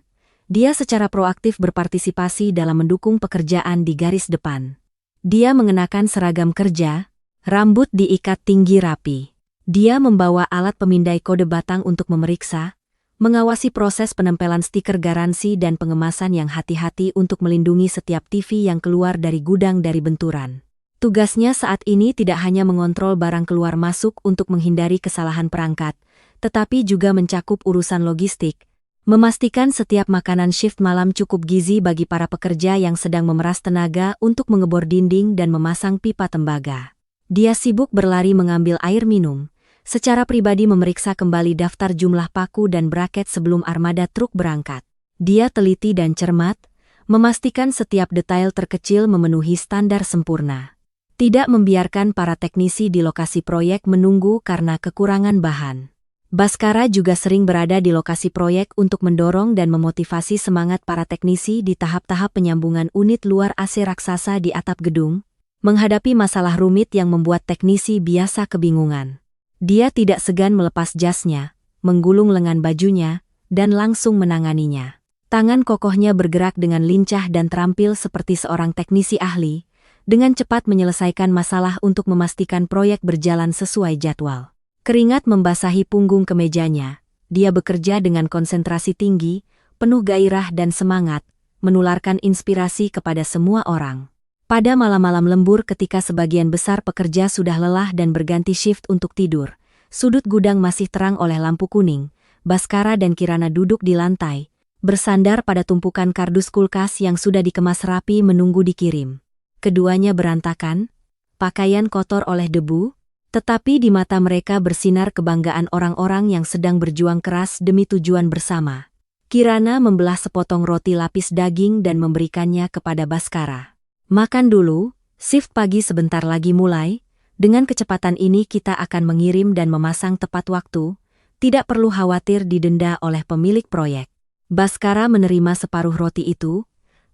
dia secara proaktif berpartisipasi dalam mendukung pekerjaan di garis depan. Dia mengenakan seragam kerja, rambut diikat tinggi rapi. Dia membawa alat pemindai kode batang untuk memeriksa, mengawasi proses penempelan stiker garansi dan pengemasan yang hati-hati untuk melindungi setiap TV yang keluar dari gudang dari benturan. Tugasnya saat ini tidak hanya mengontrol barang keluar masuk untuk menghindari kesalahan perangkat, tetapi juga mencakup urusan logistik, memastikan setiap makanan shift malam cukup gizi bagi para pekerja yang sedang memeras tenaga untuk mengebor dinding dan memasang pipa tembaga. Dia sibuk berlari mengambil air minum, secara pribadi memeriksa kembali daftar jumlah paku dan braket sebelum armada truk berangkat. Dia teliti dan cermat, memastikan setiap detail terkecil memenuhi standar sempurna. Tidak membiarkan para teknisi di lokasi proyek menunggu karena kekurangan bahan. Baskara juga sering berada di lokasi proyek untuk mendorong dan memotivasi semangat para teknisi di tahap-tahap penyambungan unit luar AC raksasa di atap gedung, menghadapi masalah rumit yang membuat teknisi biasa kebingungan. Dia tidak segan melepas jasnya, menggulung lengan bajunya, dan langsung menanganinya. Tangan kokohnya bergerak dengan lincah dan terampil seperti seorang teknisi ahli, dengan cepat menyelesaikan masalah untuk memastikan proyek berjalan sesuai jadwal. Keringat membasahi punggung kemejanya, dia bekerja dengan konsentrasi tinggi, penuh gairah dan semangat, menularkan inspirasi kepada semua orang. Pada malam-malam lembur ketika sebagian besar pekerja sudah lelah dan berganti shift untuk tidur, sudut gudang masih terang oleh lampu kuning, Baskara dan Kirana duduk di lantai, bersandar pada tumpukan kardus kulkas yang sudah dikemas rapi menunggu dikirim. Keduanya berantakan, pakaian kotor oleh debu, tetapi di mata mereka bersinar kebanggaan orang-orang yang sedang berjuang keras demi tujuan bersama. Kirana membelah sepotong roti lapis daging dan memberikannya kepada Baskara. Makan dulu, shift pagi sebentar lagi mulai, dengan kecepatan ini kita akan mengirim dan memasang tepat waktu, tidak perlu khawatir didenda oleh pemilik proyek. Baskara menerima separuh roti itu,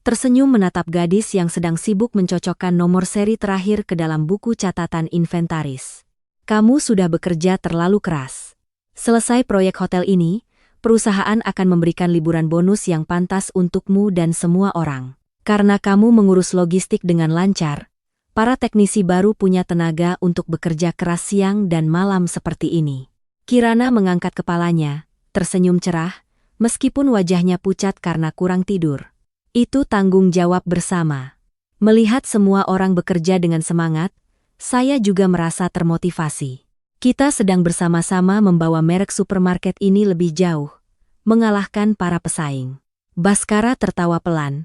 tersenyum menatap gadis yang sedang sibuk mencocokkan nomor seri terakhir ke dalam buku catatan inventaris. Kamu sudah bekerja terlalu keras. Selesai proyek hotel ini, perusahaan akan memberikan liburan bonus yang pantas untukmu dan semua orang. Karena kamu mengurus logistik dengan lancar, para teknisi baru punya tenaga untuk bekerja keras siang dan malam seperti ini. Kirana mengangkat kepalanya, tersenyum cerah, meskipun wajahnya pucat karena kurang tidur. Itu tanggung jawab bersama. Melihat semua orang bekerja dengan semangat, saya juga merasa termotivasi. Kita sedang bersama-sama membawa merek supermarket ini lebih jauh, mengalahkan para pesaing. Baskara tertawa pelan,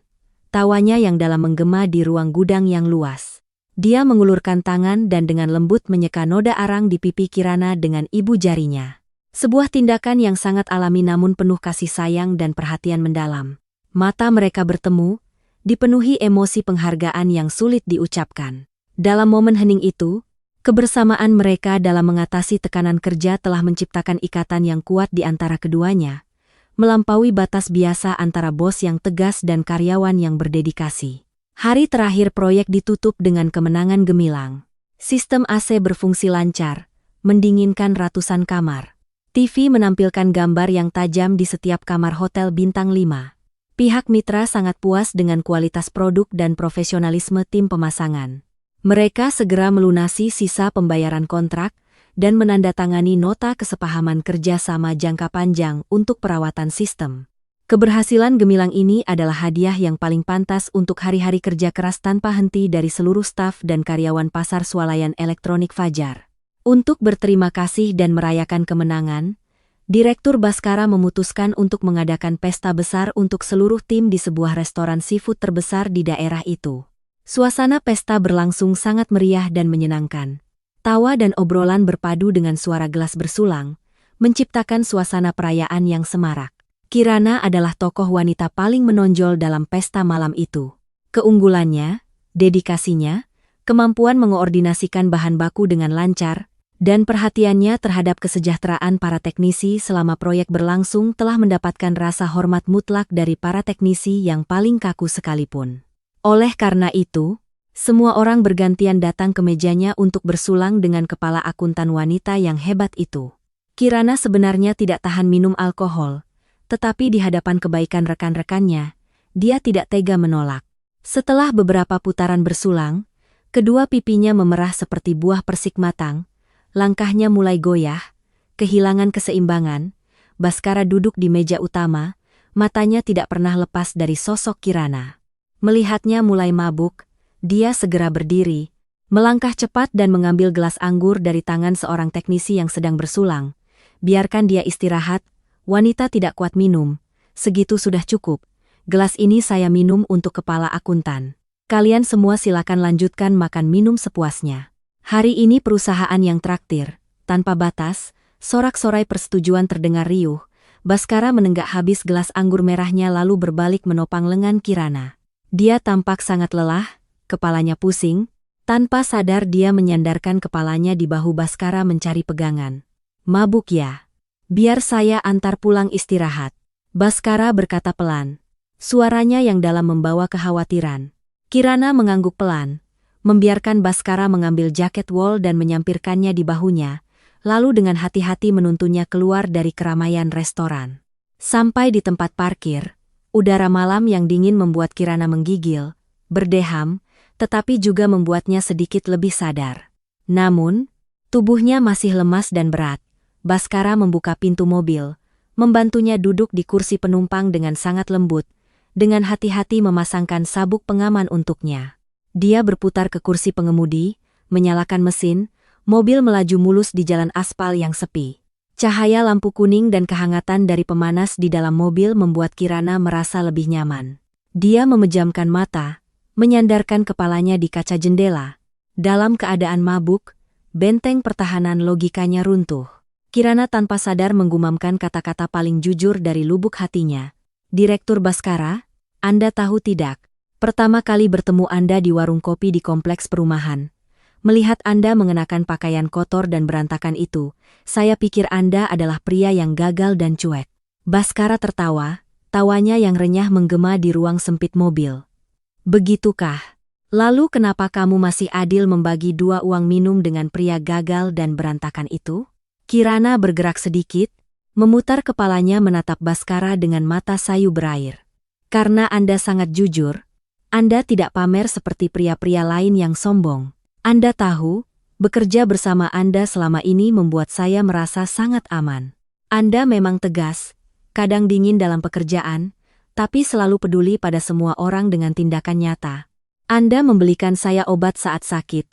tawanya yang dalam menggema di ruang gudang yang luas. Dia mengulurkan tangan dan dengan lembut menyeka noda arang di pipi Kirana dengan ibu jarinya. Sebuah tindakan yang sangat alami namun penuh kasih sayang dan perhatian mendalam. Mata mereka bertemu, dipenuhi emosi penghargaan yang sulit diucapkan. Dalam momen hening itu, kebersamaan mereka dalam mengatasi tekanan kerja telah menciptakan ikatan yang kuat di antara keduanya, melampaui batas biasa antara bos yang tegas dan karyawan yang berdedikasi. Hari terakhir proyek ditutup dengan kemenangan gemilang. Sistem AC berfungsi lancar, mendinginkan ratusan kamar. TV menampilkan gambar yang tajam di setiap kamar hotel bintang 5. Pihak mitra sangat puas dengan kualitas produk dan profesionalisme tim pemasangan. Mereka segera melunasi sisa pembayaran kontrak dan menandatangani nota kesepahaman kerjasama jangka panjang untuk perawatan sistem. Keberhasilan gemilang ini adalah hadiah yang paling pantas untuk hari-hari kerja keras tanpa henti dari seluruh staf dan karyawan pasar swalayan elektronik Fajar. Untuk berterima kasih dan merayakan kemenangan, Direktur Baskara memutuskan untuk mengadakan pesta besar untuk seluruh tim di sebuah restoran seafood terbesar di daerah itu. Suasana pesta berlangsung sangat meriah dan menyenangkan. Tawa dan obrolan berpadu dengan suara gelas bersulang, menciptakan suasana perayaan yang semarak. Kirana adalah tokoh wanita paling menonjol dalam pesta malam itu. Keunggulannya, dedikasinya, kemampuan mengoordinasikan bahan baku dengan lancar, dan perhatiannya terhadap kesejahteraan para teknisi selama proyek berlangsung telah mendapatkan rasa hormat mutlak dari para teknisi yang paling kaku sekalipun. Oleh karena itu, semua orang bergantian datang ke mejanya untuk bersulang dengan kepala akuntan wanita yang hebat itu. Kirana sebenarnya tidak tahan minum alkohol, tetapi di hadapan kebaikan rekan-rekannya, dia tidak tega menolak. Setelah beberapa putaran bersulang, kedua pipinya memerah seperti buah persik matang, langkahnya mulai goyah, kehilangan keseimbangan. Baskara duduk di meja utama, matanya tidak pernah lepas dari sosok Kirana. Melihatnya mulai mabuk, dia segera berdiri, melangkah cepat dan mengambil gelas anggur dari tangan seorang teknisi yang sedang bersulang. Biarkan dia istirahat. Wanita tidak kuat minum, segitu sudah cukup. Gelas ini saya minum untuk kepala akuntan. Kalian semua silakan lanjutkan makan minum sepuasnya. Hari ini perusahaan yang traktir, tanpa batas, sorak-sorai persetujuan terdengar riuh. Baskara menenggak habis gelas anggur merahnya lalu berbalik menopang lengan Kirana. Dia tampak sangat lelah, kepalanya pusing. Tanpa sadar dia menyandarkan kepalanya di bahu Baskara mencari pegangan. Mabuk ya? Biar saya antar pulang istirahat. Baskara berkata pelan. Suaranya yang dalam membawa kekhawatiran. Kirana mengangguk pelan, membiarkan Baskara mengambil jaket wol dan menyampirkannya di bahunya, lalu dengan hati-hati menuntunnya keluar dari keramaian restoran. Sampai di tempat parkir, udara malam yang dingin membuat Kirana menggigil, berdeham, tetapi juga membuatnya sedikit lebih sadar. Namun, tubuhnya masih lemas dan berat. Baskara membuka pintu mobil, membantunya duduk di kursi penumpang dengan sangat lembut, dengan hati-hati memasangkan sabuk pengaman untuknya. Dia berputar ke kursi pengemudi, menyalakan mesin, mobil melaju mulus di jalan aspal yang sepi. Cahaya lampu kuning dan kehangatan dari pemanas di dalam mobil membuat Kirana merasa lebih nyaman. Dia memejamkan mata, menyandarkan kepalanya di kaca jendela. Dalam keadaan mabuk, benteng pertahanan logikanya runtuh. Kirana tanpa sadar menggumamkan kata-kata paling jujur dari lubuk hatinya. Direktur Baskara, Anda tahu tidak? Pertama kali bertemu Anda di warung kopi di kompleks perumahan. Melihat Anda mengenakan pakaian kotor dan berantakan itu, saya pikir Anda adalah pria yang gagal dan cuek. Baskara tertawa, tawanya yang renyah menggema di ruang sempit mobil. Begitukah? Lalu kenapa kamu masih adil membagi dua uang minum dengan pria gagal dan berantakan itu? Kirana bergerak sedikit, memutar kepalanya menatap Baskara dengan mata sayu berair. Karena Anda sangat jujur, Anda tidak pamer seperti pria-pria lain yang sombong. Anda tahu, Bekerja bersama Anda selama ini membuat saya merasa sangat aman. Anda memang tegas, kadang dingin dalam pekerjaan, tapi selalu peduli pada semua orang dengan tindakan nyata. Anda membelikan saya obat saat sakit,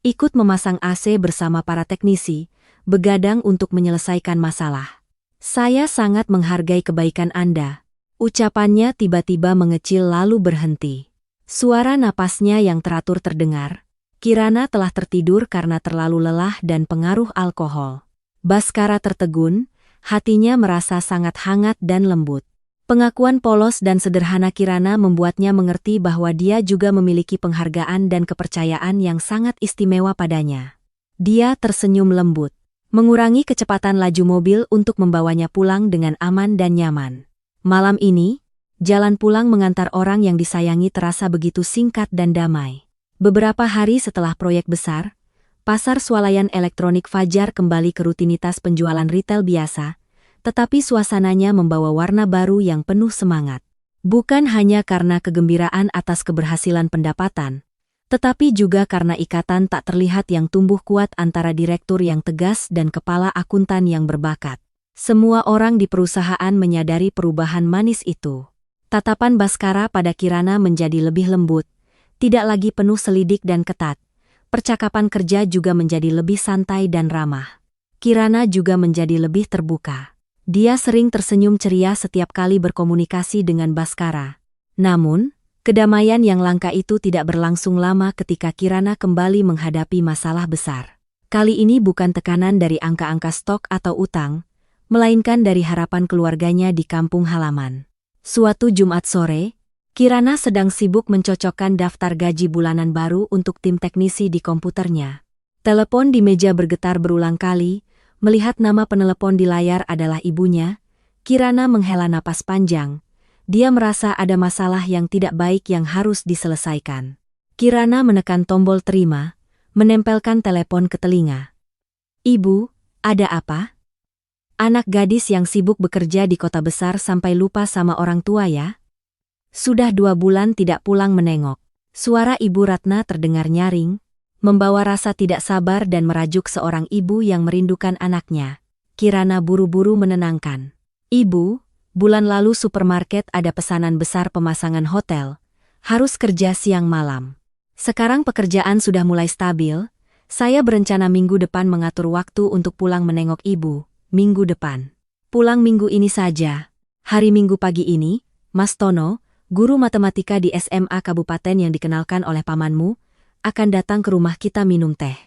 ikut memasang AC bersama para teknisi, begadang untuk menyelesaikan masalah. Saya sangat menghargai kebaikan Anda. Ucapannya tiba-tiba mengecil lalu berhenti. Suara napasnya yang teratur terdengar. Kirana telah tertidur karena terlalu lelah dan pengaruh alkohol. Bhaskara tertegun, hatinya merasa sangat hangat dan lembut. Pengakuan polos dan sederhana Kirana membuatnya mengerti bahwa dia juga memiliki penghargaan dan kepercayaan yang sangat istimewa padanya. Dia tersenyum lembut, mengurangi kecepatan laju mobil untuk membawanya pulang dengan aman dan nyaman. Malam ini, jalan pulang mengantar orang yang disayangi terasa begitu singkat dan damai. Beberapa hari setelah proyek besar, pasar swalayan elektronik Fajar kembali ke rutinitas penjualan retail biasa, tetapi suasananya membawa warna baru yang penuh semangat. Bukan hanya karena kegembiraan atas keberhasilan pendapatan, tetapi juga karena ikatan tak terlihat yang tumbuh kuat antara direktur yang tegas dan kepala akuntan yang berbakat. Semua orang di perusahaan menyadari perubahan manis itu. Tatapan Bhaskara pada Kirana menjadi lebih lembut, tidak lagi penuh selidik dan ketat. Percakapan kerja juga menjadi lebih santai dan ramah. Kirana juga menjadi lebih terbuka. Dia sering tersenyum ceria setiap kali berkomunikasi dengan Bhaskara. Namun, kedamaian yang langka itu tidak berlangsung lama ketika Kirana kembali menghadapi masalah besar. Kali ini bukan tekanan dari angka-angka stok atau utang, melainkan dari harapan keluarganya di kampung halaman. Suatu Jumat sore, Kirana sedang sibuk mencocokkan daftar gaji bulanan baru untuk tim teknisi di komputernya. Telepon di meja bergetar berulang kali. Melihat nama penelepon di layar adalah ibunya, Kirana menghela napas panjang. Dia merasa ada masalah yang tidak baik yang harus diselesaikan. Kirana menekan tombol terima, menempelkan telepon ke telinga. "Ibu, ada apa?" "Anak gadis yang sibuk bekerja di kota besar sampai lupa sama orang tua ya? Sudah 2 bulan tidak pulang menengok." Suara Ibu Ratna terdengar nyaring, membawa rasa tidak sabar dan merajuk seorang ibu yang merindukan anaknya. Kirana buru-buru menenangkan. "Ibu, bulan lalu supermarket ada pesanan besar pemasangan hotel. Harus kerja siang malam. Sekarang pekerjaan sudah mulai stabil. Saya berencana minggu depan mengatur waktu untuk pulang menengok ibu. Minggu depan. Pulang minggu ini saja. Hari Minggu pagi ini, Mas Tono, guru matematika di SMA Kabupaten yang dikenalkan oleh pamanmu, akan datang ke rumah kita minum teh.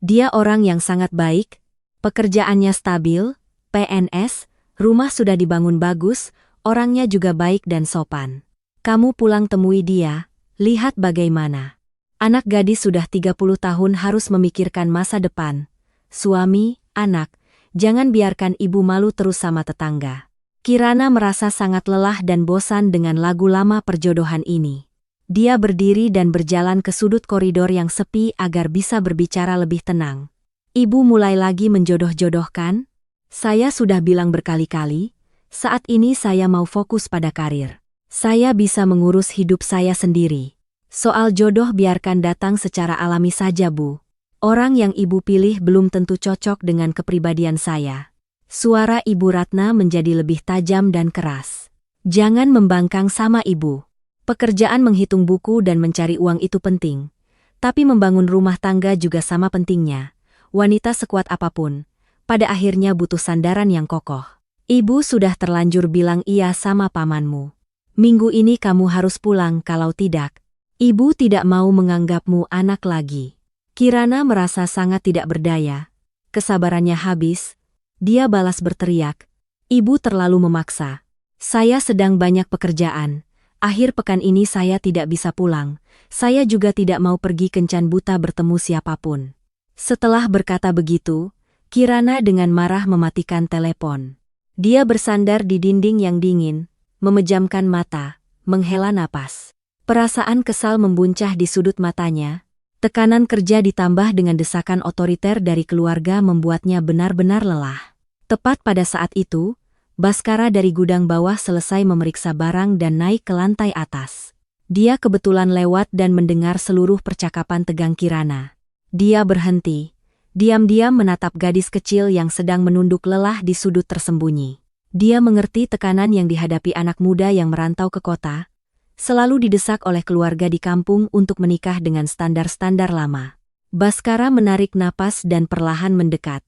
Dia orang yang sangat baik, pekerjaannya stabil, PNS, rumah sudah dibangun bagus, orangnya juga baik dan sopan. Kamu pulang temui dia, lihat bagaimana. Anak gadis sudah 30 tahun harus memikirkan masa depan. Suami, anak, jangan biarkan ibu malu terus sama tetangga." Kirana merasa sangat lelah dan bosan dengan lagu lama perjodohan ini. Dia berdiri dan berjalan ke sudut koridor yang sepi agar bisa berbicara lebih tenang. "Ibu mulai lagi menjodoh-jodohkan? Saya sudah bilang berkali-kali, saat ini saya mau fokus pada karir. Saya bisa mengurus hidup saya sendiri. Soal jodoh biarkan datang secara alami saja, Bu. Orang yang ibu pilih belum tentu cocok dengan kepribadian saya." Suara Ibu Ratna menjadi lebih tajam dan keras. "Jangan membangkang sama ibu. Pekerjaan menghitung buku dan mencari uang itu penting. Tapi membangun rumah tangga juga sama pentingnya. Wanita sekuat apapun, pada akhirnya butuh sandaran yang kokoh. Ibu sudah terlanjur bilang iya sama pamanmu. Minggu ini kamu harus pulang, kalau tidak, ibu tidak mau menganggapmu anak lagi." Kirana merasa sangat tidak berdaya. Kesabarannya habis. Dia balas berteriak, "Ibu terlalu memaksa. Saya sedang banyak pekerjaan. Akhir pekan ini saya tidak bisa pulang. Saya juga tidak mau pergi kencan buta bertemu siapapun." Setelah berkata begitu, Kirana dengan marah mematikan telepon. Dia bersandar di dinding yang dingin, memejamkan mata, menghela napas. Perasaan kesal membuncah di sudut matanya. Tekanan kerja ditambah dengan desakan otoriter dari keluarga membuatnya benar-benar lelah. Tepat pada saat itu, Bhaskara dari gudang bawah selesai memeriksa barang dan naik ke lantai atas. Dia kebetulan lewat dan mendengar seluruh percakapan tegang Kirana. Dia berhenti, Diam-diam menatap gadis kecil yang sedang menunduk lelah di sudut tersembunyi. Dia mengerti tekanan yang dihadapi anak muda yang merantau ke kota, selalu didesak oleh keluarga di kampung untuk menikah dengan standar-standar lama. Baskara menarik napas dan perlahan mendekat.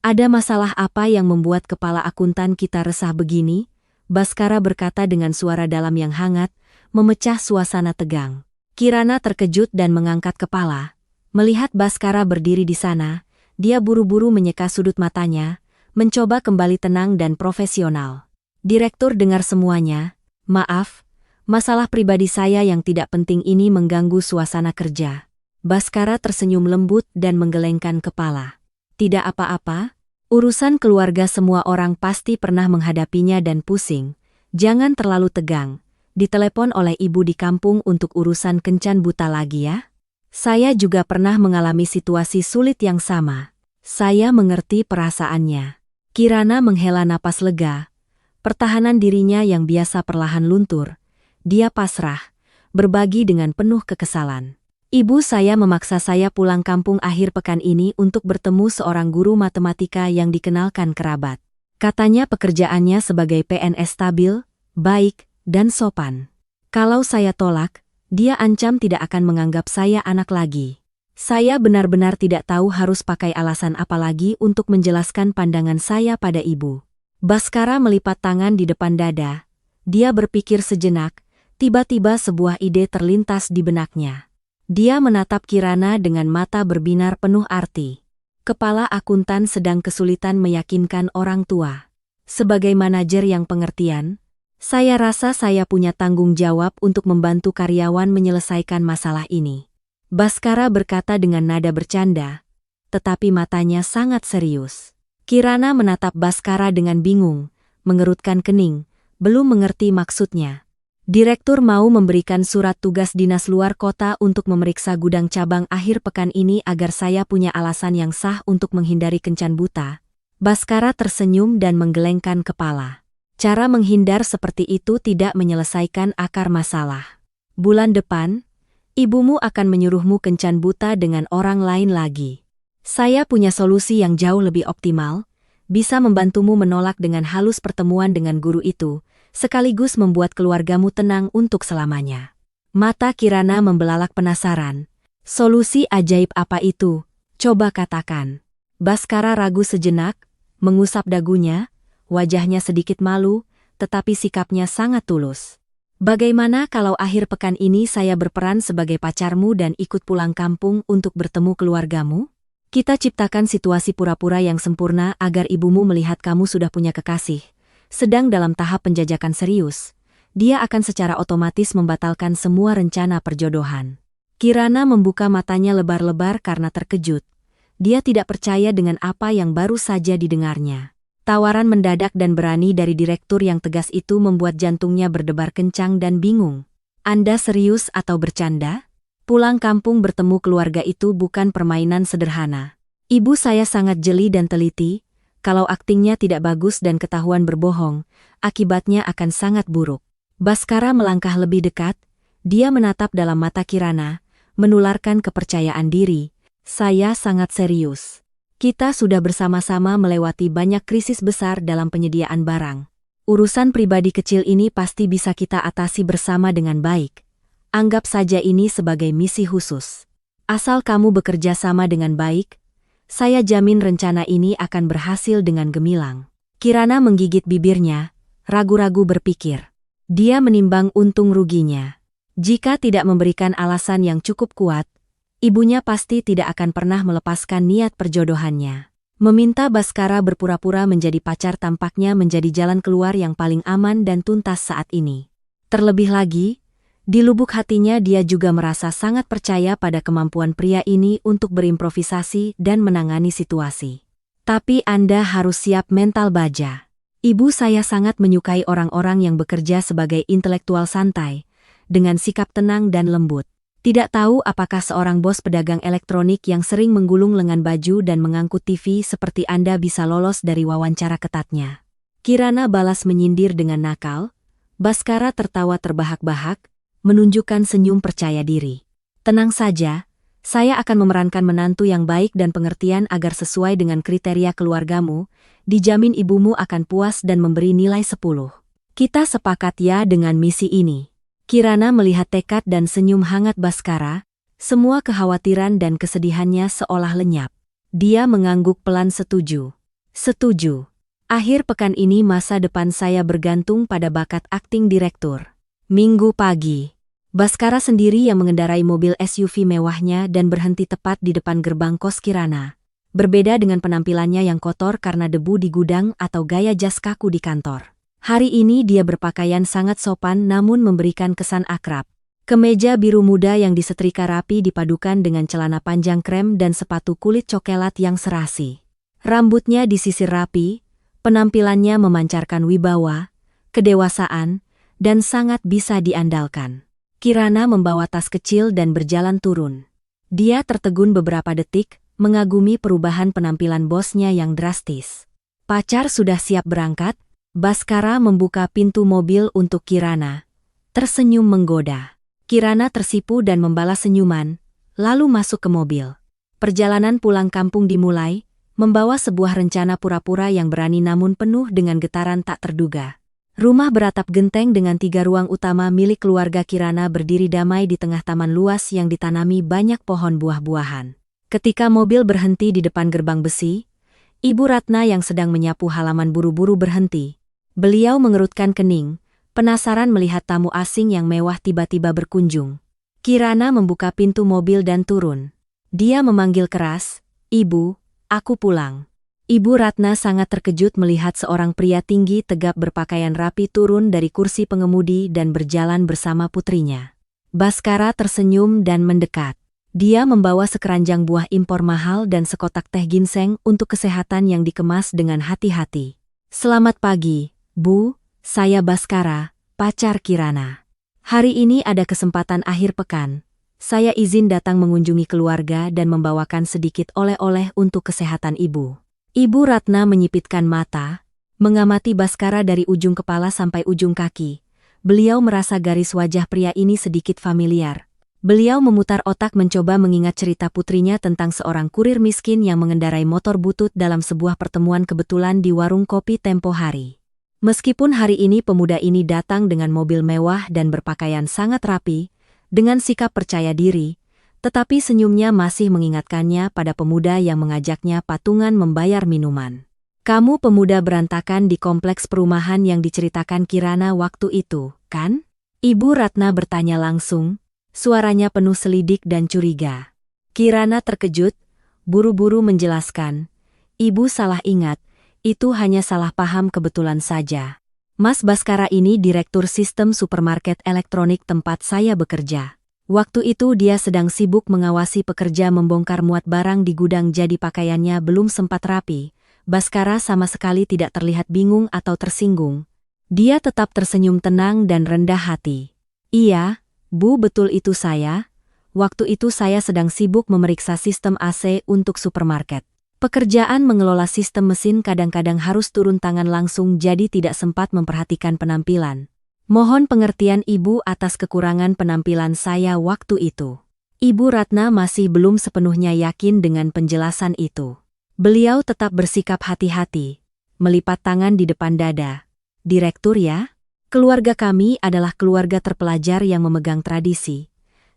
Ada masalah apa yang membuat kepala akuntan kita resah begini? Baskara berkata dengan suara dalam yang hangat, memecah suasana tegang. Kirana terkejut dan mengangkat kepala. Melihat Baskara berdiri di sana, dia buru-buru menyeka sudut matanya, mencoba kembali tenang dan profesional. Direktur dengar semuanya. Maaf, masalah pribadi saya yang tidak penting ini mengganggu suasana kerja. Baskara tersenyum lembut dan menggelengkan kepala. Tidak apa-apa, urusan keluarga semua orang pasti pernah menghadapinya dan pusing. Jangan terlalu tegang. Ditelepon oleh ibu di kampung untuk urusan kencan buta lagi ya. Saya juga pernah mengalami situasi sulit yang sama. Saya mengerti perasaannya. Kirana menghela napas lega. Pertahanan dirinya yang biasa perlahan luntur. Dia pasrah, berbagi dengan penuh kekesalan. Ibu saya memaksa saya pulang kampung akhir pekan ini untuk bertemu seorang guru matematika yang dikenalkan kerabat. Katanya pekerjaannya sebagai PNS stabil, baik, dan sopan. Kalau saya tolak, dia ancam tidak akan menganggap saya anak lagi. Saya benar-benar tidak tahu harus pakai alasan apa lagi untuk menjelaskan pandangan saya pada ibu. Baskara melipat tangan di depan dada. Dia berpikir sejenak, tiba-tiba sebuah ide terlintas di benaknya. Dia menatap Kirana dengan mata berbinar penuh arti. Kepala akuntan sedang kesulitan meyakinkan orang tua. Sebagai manajer yang pengertian, saya rasa saya punya tanggung jawab untuk membantu karyawan menyelesaikan masalah ini. Baskara berkata dengan nada bercanda, tetapi matanya sangat serius. Kirana menatap Baskara dengan bingung, mengerutkan kening, belum mengerti maksudnya. Direktur mau memberikan surat tugas dinas luar kota untuk memeriksa gudang cabang akhir pekan ini agar saya punya alasan yang sah untuk menghindari kencan buta. Baskara tersenyum dan menggelengkan kepala. Cara menghindar seperti itu tidak menyelesaikan akar masalah. Bulan depan, ibumu akan menyuruhmu kencan buta dengan orang lain lagi. Saya punya solusi yang jauh lebih optimal, bisa membantumu menolak dengan halus pertemuan dengan guru itu, sekaligus membuat keluargamu tenang untuk selamanya. Mata Kirana membelalak penasaran. Solusi ajaib apa itu? Coba katakan. Baskara ragu sejenak, mengusap dagunya, wajahnya sedikit malu, tetapi sikapnya sangat tulus. Bagaimana kalau akhir pekan ini saya berperan sebagai pacarmu dan ikut pulang kampung untuk bertemu keluargamu? Kita ciptakan situasi pura-pura yang sempurna agar ibumu melihat kamu sudah punya kekasih. Sedang dalam tahap penjajakan serius, dia akan secara otomatis membatalkan semua rencana perjodohan. Kirana membuka matanya lebar-lebar karena terkejut. Dia tidak percaya dengan apa yang baru saja didengarnya. Tawaran mendadak dan berani dari direktur yang tegas itu membuat jantungnya berdebar kencang dan bingung. Anda serius atau bercanda? Pulang kampung bertemu keluarga itu bukan permainan sederhana. Ibu saya sangat jeli dan teliti. Kalau aktingnya tidak bagus dan ketahuan berbohong, akibatnya akan sangat buruk. Baskara melangkah lebih dekat. Dia menatap dalam mata Kirana, menularkan kepercayaan diri. Saya sangat serius. Kita sudah bersama-sama melewati banyak krisis besar dalam penyediaan barang. Urusan pribadi kecil ini pasti bisa kita atasi bersama dengan baik. Anggap saja ini sebagai misi khusus. Asal kamu bekerja sama dengan baik, saya jamin rencana ini akan berhasil dengan gemilang. Kirana menggigit bibirnya, ragu-ragu berpikir. Dia menimbang untung ruginya. Jika tidak memberikan alasan yang cukup kuat, ibunya pasti tidak akan pernah melepaskan niat perjodohannya. Meminta Baskara berpura-pura menjadi pacar tampaknya menjadi jalan keluar yang paling aman dan tuntas saat ini. Terlebih lagi, di lubuk hatinya dia juga merasa sangat percaya pada kemampuan pria ini untuk berimprovisasi dan menangani situasi. Tapi Anda harus siap mental baja. Ibu saya sangat menyukai orang-orang yang bekerja sebagai intelektual santai, dengan sikap tenang dan lembut. Tidak tahu apakah seorang bos pedagang elektronik yang sering menggulung lengan baju dan mengangkut TV seperti Anda bisa lolos dari wawancara ketatnya. Kirana balas menyindir dengan nakal. Baskara tertawa terbahak-bahak, menunjukkan senyum percaya diri. Tenang saja, Saya akan memerankan menantu yang baik dan pengertian agar sesuai dengan kriteria keluargamu, dijamin ibumu akan puas dan memberi nilai 10. Kita sepakat ya dengan misi ini. Kirana melihat tekad dan senyum hangat Bhaskara, semua kekhawatiran dan kesedihannya seolah lenyap. Dia mengangguk pelan setuju. Setuju. Akhir pekan ini masa depan saya bergantung pada bakat akting direktur. Minggu pagi. Bhaskara sendiri yang mengendarai mobil SUV mewahnya dan berhenti tepat di depan gerbang kos Kirana. Berbeda dengan penampilannya yang kotor karena debu di gudang atau gaya jas kaku di kantor. Hari ini dia berpakaian sangat sopan namun memberikan kesan akrab. Kemeja biru muda yang disetrika rapi dipadukan dengan celana panjang krem dan sepatu kulit coklat yang serasi. Rambutnya disisir rapi, penampilannya memancarkan wibawa, kedewasaan, dan sangat bisa diandalkan. Kirana membawa tas kecil dan berjalan turun. Dia tertegun beberapa detik, mengagumi perubahan penampilan bosnya yang drastis. Pacar sudah siap berangkat, Bhaskara membuka pintu mobil untuk Kirana. Tersenyum menggoda. Kirana tersipu dan membalas senyuman, lalu masuk ke mobil. Perjalanan pulang kampung dimulai, membawa sebuah rencana pura-pura yang berani namun penuh dengan getaran tak terduga. Rumah beratap genteng dengan 3 ruang utama milik keluarga Kirana berdiri damai di tengah taman luas yang ditanami banyak pohon buah-buahan. Ketika mobil berhenti di depan gerbang besi, Ibu Ratna yang sedang menyapu halaman buru-buru berhenti. Beliau mengerutkan kening, penasaran melihat tamu asing yang mewah tiba-tiba berkunjung. Kirana membuka pintu mobil dan turun. Dia memanggil keras, "Ibu, aku pulang." Ibu Ratna sangat terkejut melihat seorang pria tinggi tegap berpakaian rapi turun dari kursi pengemudi dan berjalan bersama putrinya. Bhaskara tersenyum dan mendekat. Dia membawa sekeranjang buah impor mahal dan sekotak teh ginseng untuk kesehatan yang dikemas dengan hati-hati. "Selamat pagi, Bu, saya Bhaskara, pacar Kirana. Hari ini ada kesempatan akhir pekan. Saya izin datang mengunjungi keluarga dan membawakan sedikit oleh-oleh untuk kesehatan Ibu." Ibu Ratna menyipitkan mata, mengamati Bhaskara dari ujung kepala sampai ujung kaki. Beliau merasa garis wajah pria ini sedikit familiar. Beliau memutar otak mencoba mengingat cerita putrinya tentang seorang kurir miskin yang mengendarai motor butut dalam sebuah pertemuan kebetulan di warung kopi tempo hari. Meskipun hari ini pemuda ini datang dengan mobil mewah dan berpakaian sangat rapi, dengan sikap percaya diri, tetapi senyumnya masih mengingatkannya pada pemuda yang mengajaknya patungan membayar minuman. "Kamu pemuda berantakan di kompleks perumahan yang diceritakan Kirana waktu itu, kan?" Ibu Ratna bertanya langsung, suaranya penuh selidik dan curiga. Kirana terkejut, buru-buru menjelaskan, "Ibu salah ingat, itu hanya salah paham kebetulan saja. Mas Bhaskara ini direktur sistem supermarket elektronik tempat saya bekerja. Waktu itu dia sedang sibuk mengawasi pekerja membongkar muat barang di gudang jadi pakaiannya belum sempat rapi." Bhaskara sama sekali tidak terlihat bingung atau tersinggung. Dia tetap tersenyum tenang dan rendah hati. "Iya, Bu, betul itu saya. Waktu itu saya sedang sibuk memeriksa sistem AC untuk supermarket. Pekerjaan mengelola sistem mesin kadang-kadang harus turun tangan langsung jadi tidak sempat memperhatikan penampilan. Mohon pengertian Ibu atas kekurangan penampilan saya waktu itu." Ibu Ratna masih belum sepenuhnya yakin dengan penjelasan itu. Beliau tetap bersikap hati-hati, melipat tangan di depan dada. "Direktur ya? Keluarga kami adalah keluarga terpelajar yang memegang tradisi.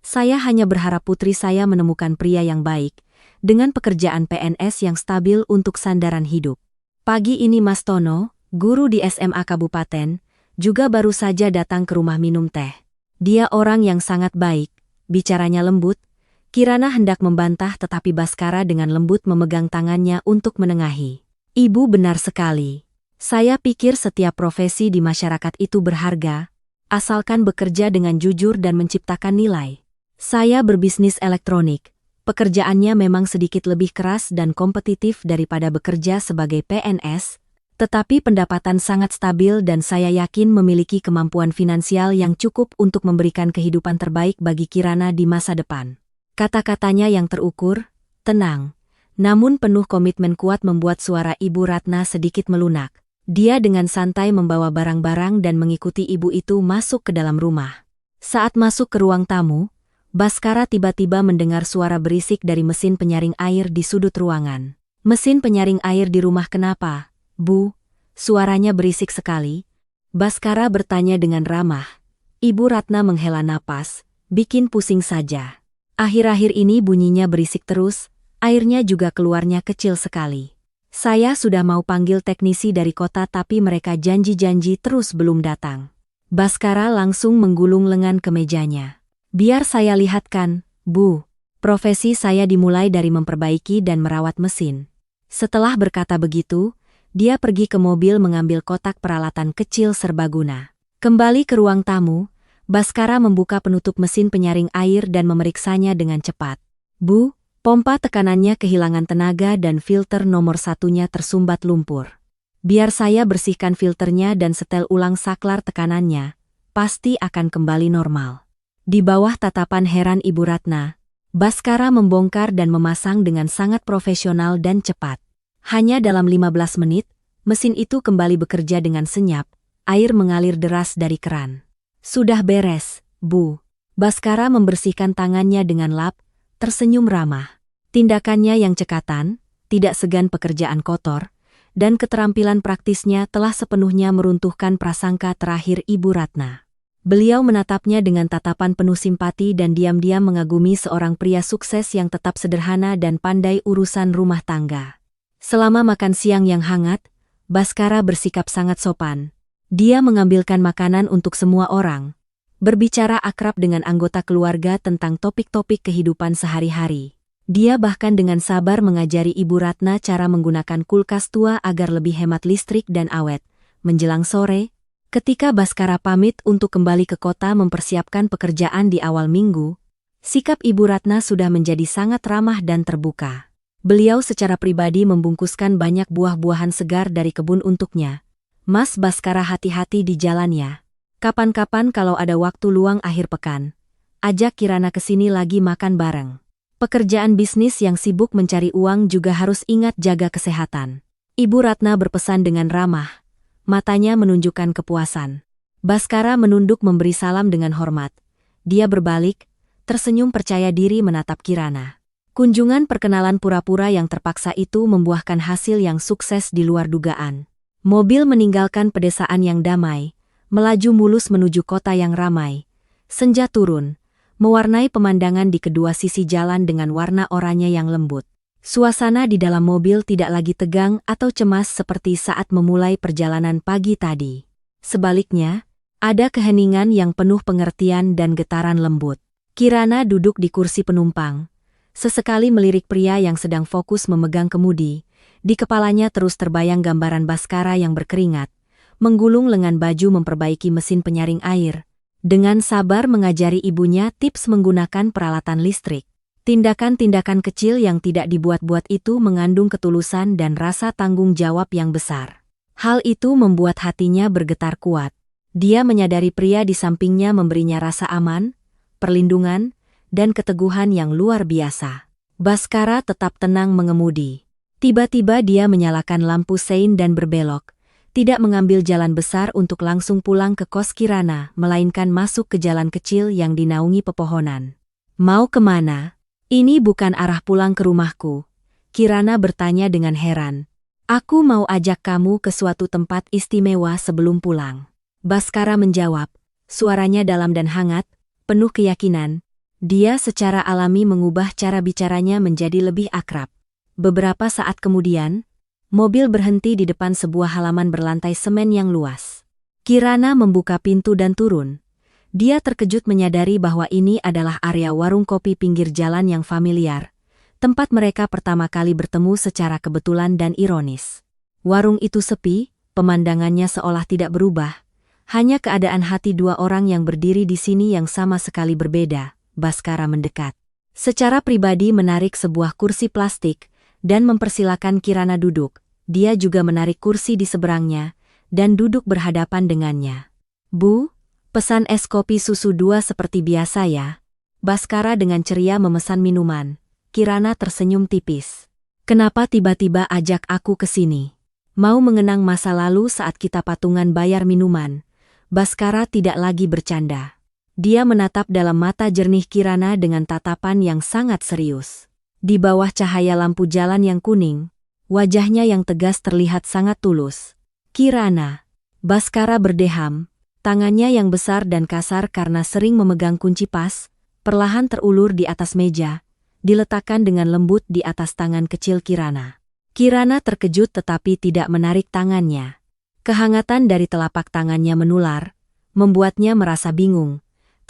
Saya hanya berharap putri saya menemukan pria yang baik, dengan pekerjaan PNS yang stabil untuk sandaran hidup. Pagi ini Mas Tono, guru di SMA Kabupaten, juga baru saja datang ke rumah minum teh. Dia orang yang sangat baik, bicaranya lembut." Kirana hendak membantah tetapi Bhaskara dengan lembut memegang tangannya untuk menengahi. "Ibu benar sekali. Saya pikir setiap profesi di masyarakat itu berharga, asalkan bekerja dengan jujur dan menciptakan nilai. Saya berbisnis elektronik. Pekerjaannya memang sedikit lebih keras dan kompetitif daripada bekerja sebagai PNS, tetapi pendapatan sangat stabil dan saya yakin memiliki kemampuan finansial yang cukup untuk memberikan kehidupan terbaik bagi Kirana di masa depan." Kata-katanya yang terukur, tenang, namun penuh komitmen kuat membuat suara Ibu Ratna sedikit melunak. Dia dengan santai membawa barang-barang dan mengikuti ibu itu masuk ke dalam rumah. Saat masuk ke ruang tamu, Baskara tiba-tiba mendengar suara berisik dari mesin penyaring air di sudut ruangan. Mesin penyaring air di rumah kenapa, Bu? Suaranya berisik sekali. Baskara bertanya dengan ramah. Ibu Ratna menghela napas, bikin pusing saja. Akhir-akhir ini bunyinya berisik terus, airnya juga keluarnya kecil sekali. Saya sudah mau panggil teknisi dari kota tapi mereka janji-janji terus belum datang. Baskara langsung menggulung lengan ke mejanya. Biar saya lihatkan, Bu. Profesi saya dimulai dari memperbaiki dan merawat mesin. Setelah berkata begitu, dia pergi ke mobil mengambil kotak peralatan kecil serbaguna. Kembali ke ruang tamu, Baskara membuka penutup mesin penyaring air dan memeriksanya dengan cepat. Bu, pompa tekanannya kehilangan tenaga dan filter nomor 1-nya tersumbat lumpur. Biar saya bersihkan filternya dan setel ulang saklar tekanannya, pasti akan kembali normal. Di bawah tatapan heran Ibu Ratna, Baskara membongkar dan memasang dengan sangat profesional dan cepat. Hanya dalam 15 menit, mesin itu kembali bekerja dengan senyap, air mengalir deras dari keran. Sudah beres, Bu. Baskara membersihkan tangannya dengan lap, tersenyum ramah. Tindakannya yang cekatan, tidak segan pekerjaan kotor, dan keterampilan praktisnya telah sepenuhnya meruntuhkan prasangka terakhir Ibu Ratna. Beliau menatapnya dengan tatapan penuh simpati dan diam-diam mengagumi seorang pria sukses yang tetap sederhana dan pandai urusan rumah tangga. Selama makan siang yang hangat, Baskara bersikap sangat sopan. Dia mengambilkan makanan untuk semua orang, berbicara akrab dengan anggota keluarga tentang topik-topik kehidupan sehari-hari. Dia bahkan dengan sabar mengajari Ibu Ratna cara menggunakan kulkas tua agar lebih hemat listrik dan awet. Menjelang sore, ketika Baskara pamit untuk kembali ke kota mempersiapkan pekerjaan di awal minggu, sikap Ibu Ratna sudah menjadi sangat ramah dan terbuka. Beliau secara pribadi membungkuskan banyak buah-buahan segar dari kebun untuknya. Mas Baskara hati-hati di jalannya. Kapan-kapan kalau ada waktu luang akhir pekan, ajak Kirana ke sini lagi makan bareng. Pekerjaan bisnis yang sibuk mencari uang juga harus ingat jaga kesehatan. Ibu Ratna berpesan dengan ramah. Matanya menunjukkan kepuasan. Baskara menunduk memberi salam dengan hormat. Dia berbalik, tersenyum percaya diri menatap Kirana. Kunjungan perkenalan pura-pura yang terpaksa itu membuahkan hasil yang sukses di luar dugaan. Mobil meninggalkan pedesaan yang damai, melaju mulus menuju kota yang ramai. Senja turun, mewarnai pemandangan di kedua sisi jalan dengan warna oranye yang lembut. Suasana di dalam mobil tidak lagi tegang atau cemas seperti saat memulai perjalanan pagi tadi. Sebaliknya, ada keheningan yang penuh pengertian dan getaran lembut. Kirana duduk di kursi penumpang. Sesekali melirik pria yang sedang fokus memegang kemudi. Di kepalanya terus terbayang gambaran Baskara yang berkeringat, menggulung lengan baju memperbaiki mesin penyaring air. Dengan sabar mengajari ibunya tips menggunakan peralatan listrik. Tindakan-tindakan kecil yang tidak dibuat-buat itu mengandung ketulusan dan rasa tanggung jawab yang besar. Hal itu membuat hatinya bergetar kuat. Dia menyadari pria di sampingnya memberinya rasa aman, perlindungan, dan keteguhan yang luar biasa. Baskara tetap tenang mengemudi. Tiba-tiba dia menyalakan lampu sein dan berbelok. Tidak mengambil jalan besar untuk langsung pulang ke kos Kirana, melainkan masuk ke jalan kecil yang dinaungi pepohonan. Mau kemana? Ini bukan arah pulang ke rumahku. Kirana bertanya dengan heran. Aku mau ajak kamu ke suatu tempat istimewa sebelum pulang. Baskara menjawab, suaranya dalam dan hangat, penuh keyakinan. Dia secara alami mengubah cara bicaranya menjadi lebih akrab. Beberapa saat kemudian, mobil berhenti di depan sebuah halaman berlantai semen yang luas. Kirana membuka pintu dan turun. Dia terkejut menyadari bahwa ini adalah area warung kopi pinggir jalan yang familiar, tempat mereka pertama kali bertemu secara kebetulan dan ironis. Warung itu sepi, pemandangannya seolah tidak berubah. Hanya keadaan hati dua orang yang berdiri di sini yang sama sekali berbeda. Baskara mendekat. Secara pribadi menarik sebuah kursi plastik, dan mempersilakan Kirana duduk. Dia juga menarik kursi di seberangnya, dan duduk berhadapan dengannya. Bu, pesan es kopi susu 2 seperti biasa ya. Baskara dengan ceria memesan minuman. Kirana tersenyum tipis. Kenapa tiba-tiba ajak aku ke sini? Mau mengenang masa lalu saat kita patungan bayar minuman. Baskara tidak lagi bercanda. Dia menatap dalam mata jernih Kirana dengan tatapan yang sangat serius. Di bawah cahaya lampu jalan yang kuning, wajahnya yang tegas terlihat sangat tulus. Kirana. Baskara berdeham, tangannya yang besar dan kasar karena sering memegang kunci pas, perlahan terulur di atas meja, diletakkan dengan lembut di atas tangan kecil Kirana. Kirana terkejut tetapi tidak menarik tangannya. Kehangatan dari telapak tangannya menular, membuatnya merasa bingung,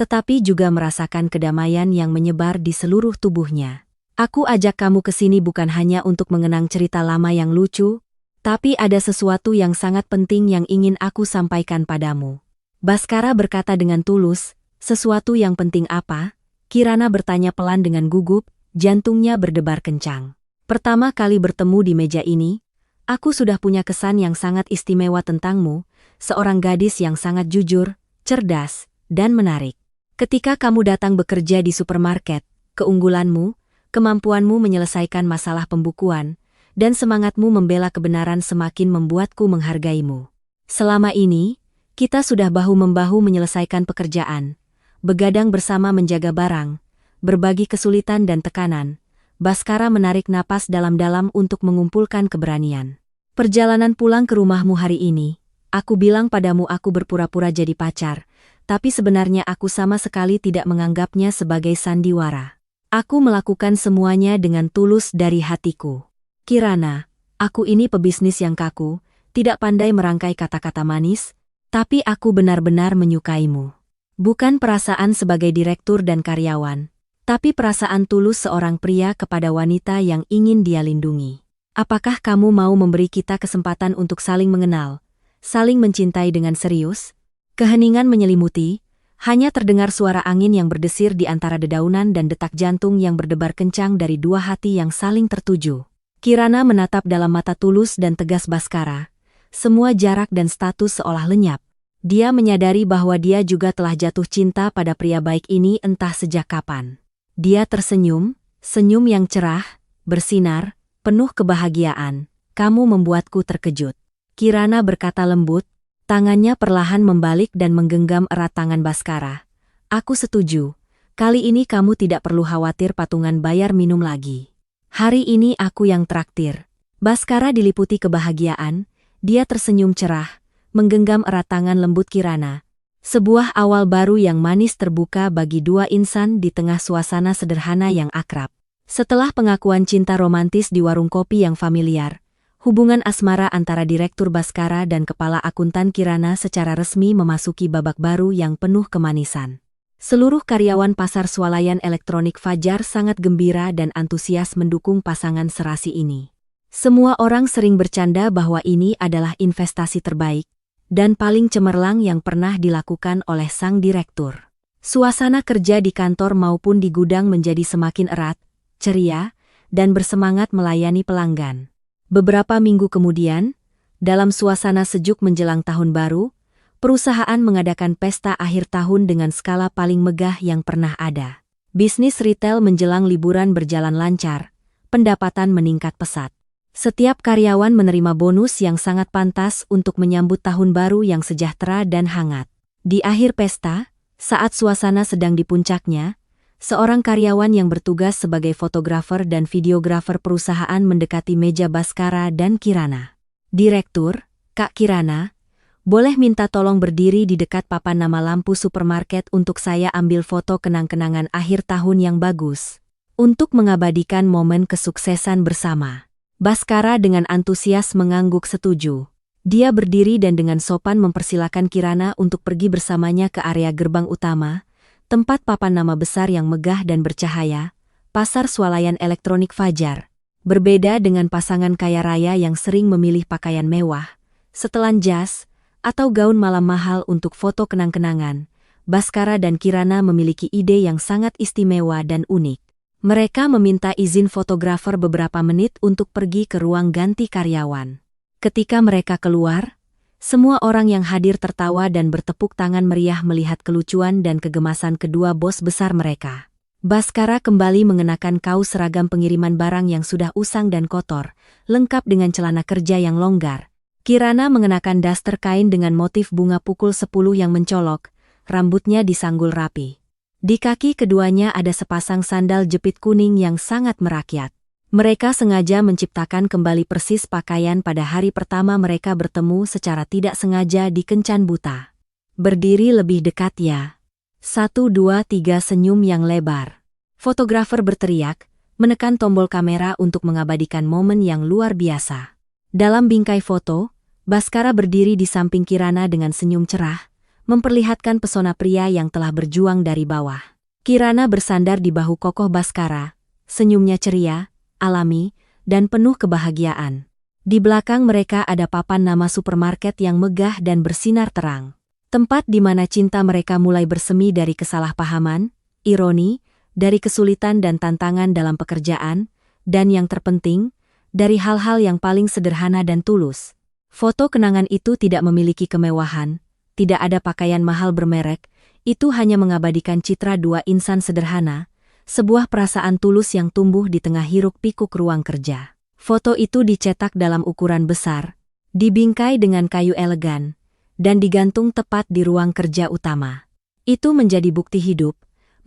tetapi juga merasakan kedamaian yang menyebar di seluruh tubuhnya. Aku ajak kamu ke sini bukan hanya untuk mengenang cerita lama yang lucu, tapi ada sesuatu yang sangat penting yang ingin aku sampaikan padamu. Baskara berkata dengan tulus, sesuatu yang penting apa? Kirana bertanya pelan dengan gugup, jantungnya berdebar kencang. Pertama kali bertemu di meja ini, aku sudah punya kesan yang sangat istimewa tentangmu, seorang gadis yang sangat jujur, cerdas, dan menarik. Ketika kamu datang bekerja di supermarket, keunggulanmu, kemampuanmu menyelesaikan masalah pembukuan, dan semangatmu membela kebenaran semakin membuatku menghargaimu. Selama ini, kita sudah bahu-membahu menyelesaikan pekerjaan, begadang bersama menjaga barang, berbagi kesulitan dan tekanan. Baskara menarik napas dalam-dalam untuk mengumpulkan keberanian. Perjalanan pulang ke rumahmu hari ini, aku bilang padamu aku berpura-pura jadi pacar, tapi sebenarnya aku sama sekali tidak menganggapnya sebagai sandiwara. Aku melakukan semuanya dengan tulus dari hatiku. Kirana, aku ini pebisnis yang kaku, tidak pandai merangkai kata-kata manis, tapi aku benar-benar menyukaimu. Bukan perasaan sebagai direktur dan karyawan, tapi perasaan tulus seorang pria kepada wanita yang ingin dia lindungi. Apakah kamu mau memberi kita kesempatan untuk saling mengenal, saling mencintai dengan serius? Keheningan menyelimuti, hanya terdengar suara angin yang berdesir di antara dedaunan dan detak jantung yang berdebar kencang dari dua hati yang saling tertuju. Kirana menatap dalam mata tulus dan tegas Baskara. Semua jarak dan status seolah lenyap. Dia menyadari bahwa dia juga telah jatuh cinta pada pria baik ini entah sejak kapan. Dia tersenyum, senyum yang cerah, bersinar, penuh kebahagiaan. Kamu membuatku terkejut. Kirana berkata lembut, tangannya perlahan membalik dan menggenggam erat tangan Baskara. Aku setuju. Kali ini kamu tidak perlu khawatir patungan bayar minum lagi. Hari ini aku yang traktir. Baskara diliputi kebahagiaan, dia tersenyum cerah, menggenggam erat tangan lembut Kirana. Sebuah awal baru yang manis terbuka bagi dua insan di tengah suasana sederhana yang akrab. Setelah pengakuan cinta romantis di warung kopi yang familiar, hubungan asmara antara Direktur Baskara dan Kepala Akuntan Kirana secara resmi memasuki babak baru yang penuh kemanisan. Seluruh karyawan pasar swalayan elektronik Fajar sangat gembira dan antusias mendukung pasangan serasi ini. Semua orang sering bercanda bahwa ini adalah investasi terbaik dan paling cemerlang yang pernah dilakukan oleh sang direktur. Suasana kerja di kantor maupun di gudang menjadi semakin erat, ceria, dan bersemangat melayani pelanggan. Beberapa minggu kemudian, dalam suasana sejuk menjelang tahun baru, perusahaan mengadakan pesta akhir tahun dengan skala paling megah yang pernah ada. Bisnis retail menjelang liburan berjalan lancar, pendapatan meningkat pesat. Setiap karyawan menerima bonus yang sangat pantas untuk menyambut tahun baru yang sejahtera dan hangat. Di akhir pesta, saat suasana sedang di puncaknya, seorang karyawan yang bertugas sebagai fotografer dan videografer perusahaan mendekati meja Baskara dan Kirana. Direktur, Kak Kirana, boleh minta tolong berdiri di dekat papan nama lampu supermarket untuk saya ambil foto kenang-kenangan akhir tahun yang bagus. Untuk mengabadikan momen kesuksesan bersama. Baskara dengan antusias mengangguk setuju. Dia berdiri dan dengan sopan mempersilakan Kirana untuk pergi bersamanya ke area gerbang utama, tempat papan nama besar yang megah dan bercahaya, pasar swalayan elektronik Fajar. Berbeda dengan pasangan kaya raya yang sering memilih pakaian mewah, setelan jas, atau gaun malam mahal untuk foto kenang-kenangan, Baskara dan Kirana memiliki ide yang sangat istimewa dan unik. Mereka meminta izin fotografer beberapa menit untuk pergi ke ruang ganti karyawan. Ketika mereka keluar, semua orang yang hadir tertawa dan bertepuk tangan meriah melihat kelucuan dan kegemasan kedua bos besar mereka. Baskara kembali mengenakan kaos seragam pengiriman barang yang sudah usang dan kotor, lengkap dengan celana kerja yang longgar. Kirana mengenakan daster kain dengan motif bunga pukul 10 yang mencolok, rambutnya disanggul rapi. Di kaki keduanya ada sepasang sandal jepit kuning yang sangat merakyat. Mereka sengaja menciptakan kembali persis pakaian pada hari pertama mereka bertemu secara tidak sengaja di kencan buta. Berdiri lebih dekat ya. 1, 2, 3 senyum yang lebar. Fotografer berteriak, menekan tombol kamera untuk mengabadikan momen yang luar biasa. Dalam bingkai foto, Baskara berdiri di samping Kirana dengan senyum cerah, memperlihatkan pesona pria yang telah berjuang dari bawah. Kirana bersandar di bahu kokoh Baskara, senyumnya ceria, alami, dan penuh kebahagiaan. Di belakang mereka ada papan nama supermarket yang megah dan bersinar terang. Tempat di mana cinta mereka mulai bersemi dari kesalahpahaman, ironi, dari kesulitan dan tantangan dalam pekerjaan, dan yang terpenting, dari hal-hal yang paling sederhana dan tulus. Foto kenangan itu tidak memiliki kemewahan, tidak ada pakaian mahal bermerek, itu hanya mengabadikan citra dua insan sederhana, sebuah perasaan tulus yang tumbuh di tengah hiruk-pikuk ruang kerja. Foto itu dicetak dalam ukuran besar, dibingkai dengan kayu elegan, dan digantung tepat di ruang kerja utama. Itu menjadi bukti hidup,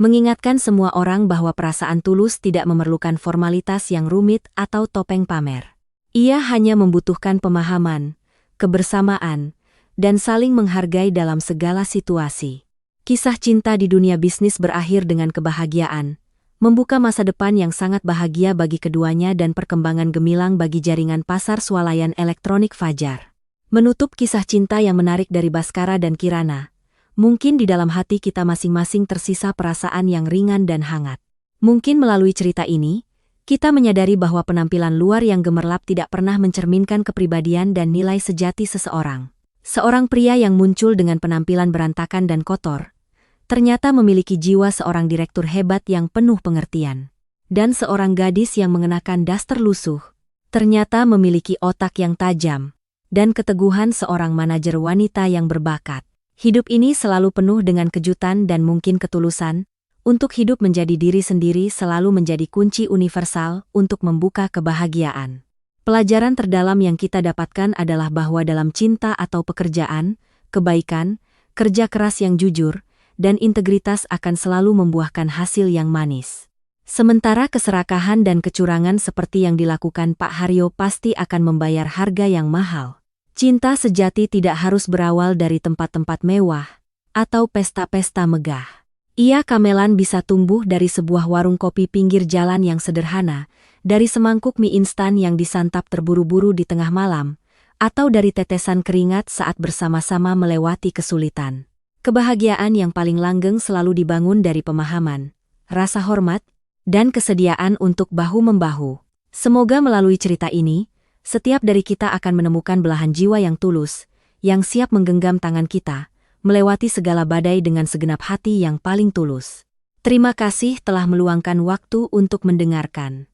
mengingatkan semua orang bahwa perasaan tulus tidak memerlukan formalitas yang rumit atau topeng pamer. Ia hanya membutuhkan pemahaman, kebersamaan, dan saling menghargai dalam segala situasi. Kisah cinta di dunia bisnis berakhir dengan kebahagiaan, membuka masa depan yang sangat bahagia bagi keduanya dan perkembangan gemilang bagi jaringan pasar swalayan elektronik Fajar. Menutup kisah cinta yang menarik dari Baskara dan Kirana, mungkin di dalam hati kita masing-masing tersisa perasaan yang ringan dan hangat. Mungkin melalui cerita ini, kita menyadari bahwa penampilan luar yang gemerlap tidak pernah mencerminkan kepribadian dan nilai sejati seseorang. Seorang pria yang muncul dengan penampilan berantakan dan kotor, ternyata memiliki jiwa seorang direktur hebat yang penuh pengertian. Dan seorang gadis yang mengenakan daster lusuh, ternyata memiliki otak yang tajam, dan keteguhan seorang manajer wanita yang berbakat. Hidup ini selalu penuh dengan kejutan dan mungkin ketulusan. Untuk hidup menjadi diri sendiri selalu menjadi kunci universal untuk membuka kebahagiaan. Pelajaran terdalam yang kita dapatkan adalah bahwa dalam cinta atau pekerjaan, kebaikan, kerja keras yang jujur, dan integritas akan selalu membuahkan hasil yang manis. Sementara keserakahan dan kecurangan seperti yang dilakukan Pak Haryo pasti akan membayar harga yang mahal. Cinta sejati tidak harus berawal dari tempat-tempat mewah atau pesta-pesta megah. Ia Kamelan bisa tumbuh dari sebuah warung kopi pinggir jalan yang sederhana, dari semangkuk mie instan yang disantap terburu-buru di tengah malam, atau dari tetesan keringat saat bersama-sama melewati kesulitan. Kebahagiaan yang paling langgeng selalu dibangun dari pemahaman, rasa hormat, dan kesediaan untuk bahu-membahu. Semoga melalui cerita ini, setiap dari kita akan menemukan belahan jiwa yang tulus, yang siap menggenggam tangan kita, melewati segala badai dengan segenap hati yang paling tulus. Terima kasih telah meluangkan waktu untuk mendengarkan.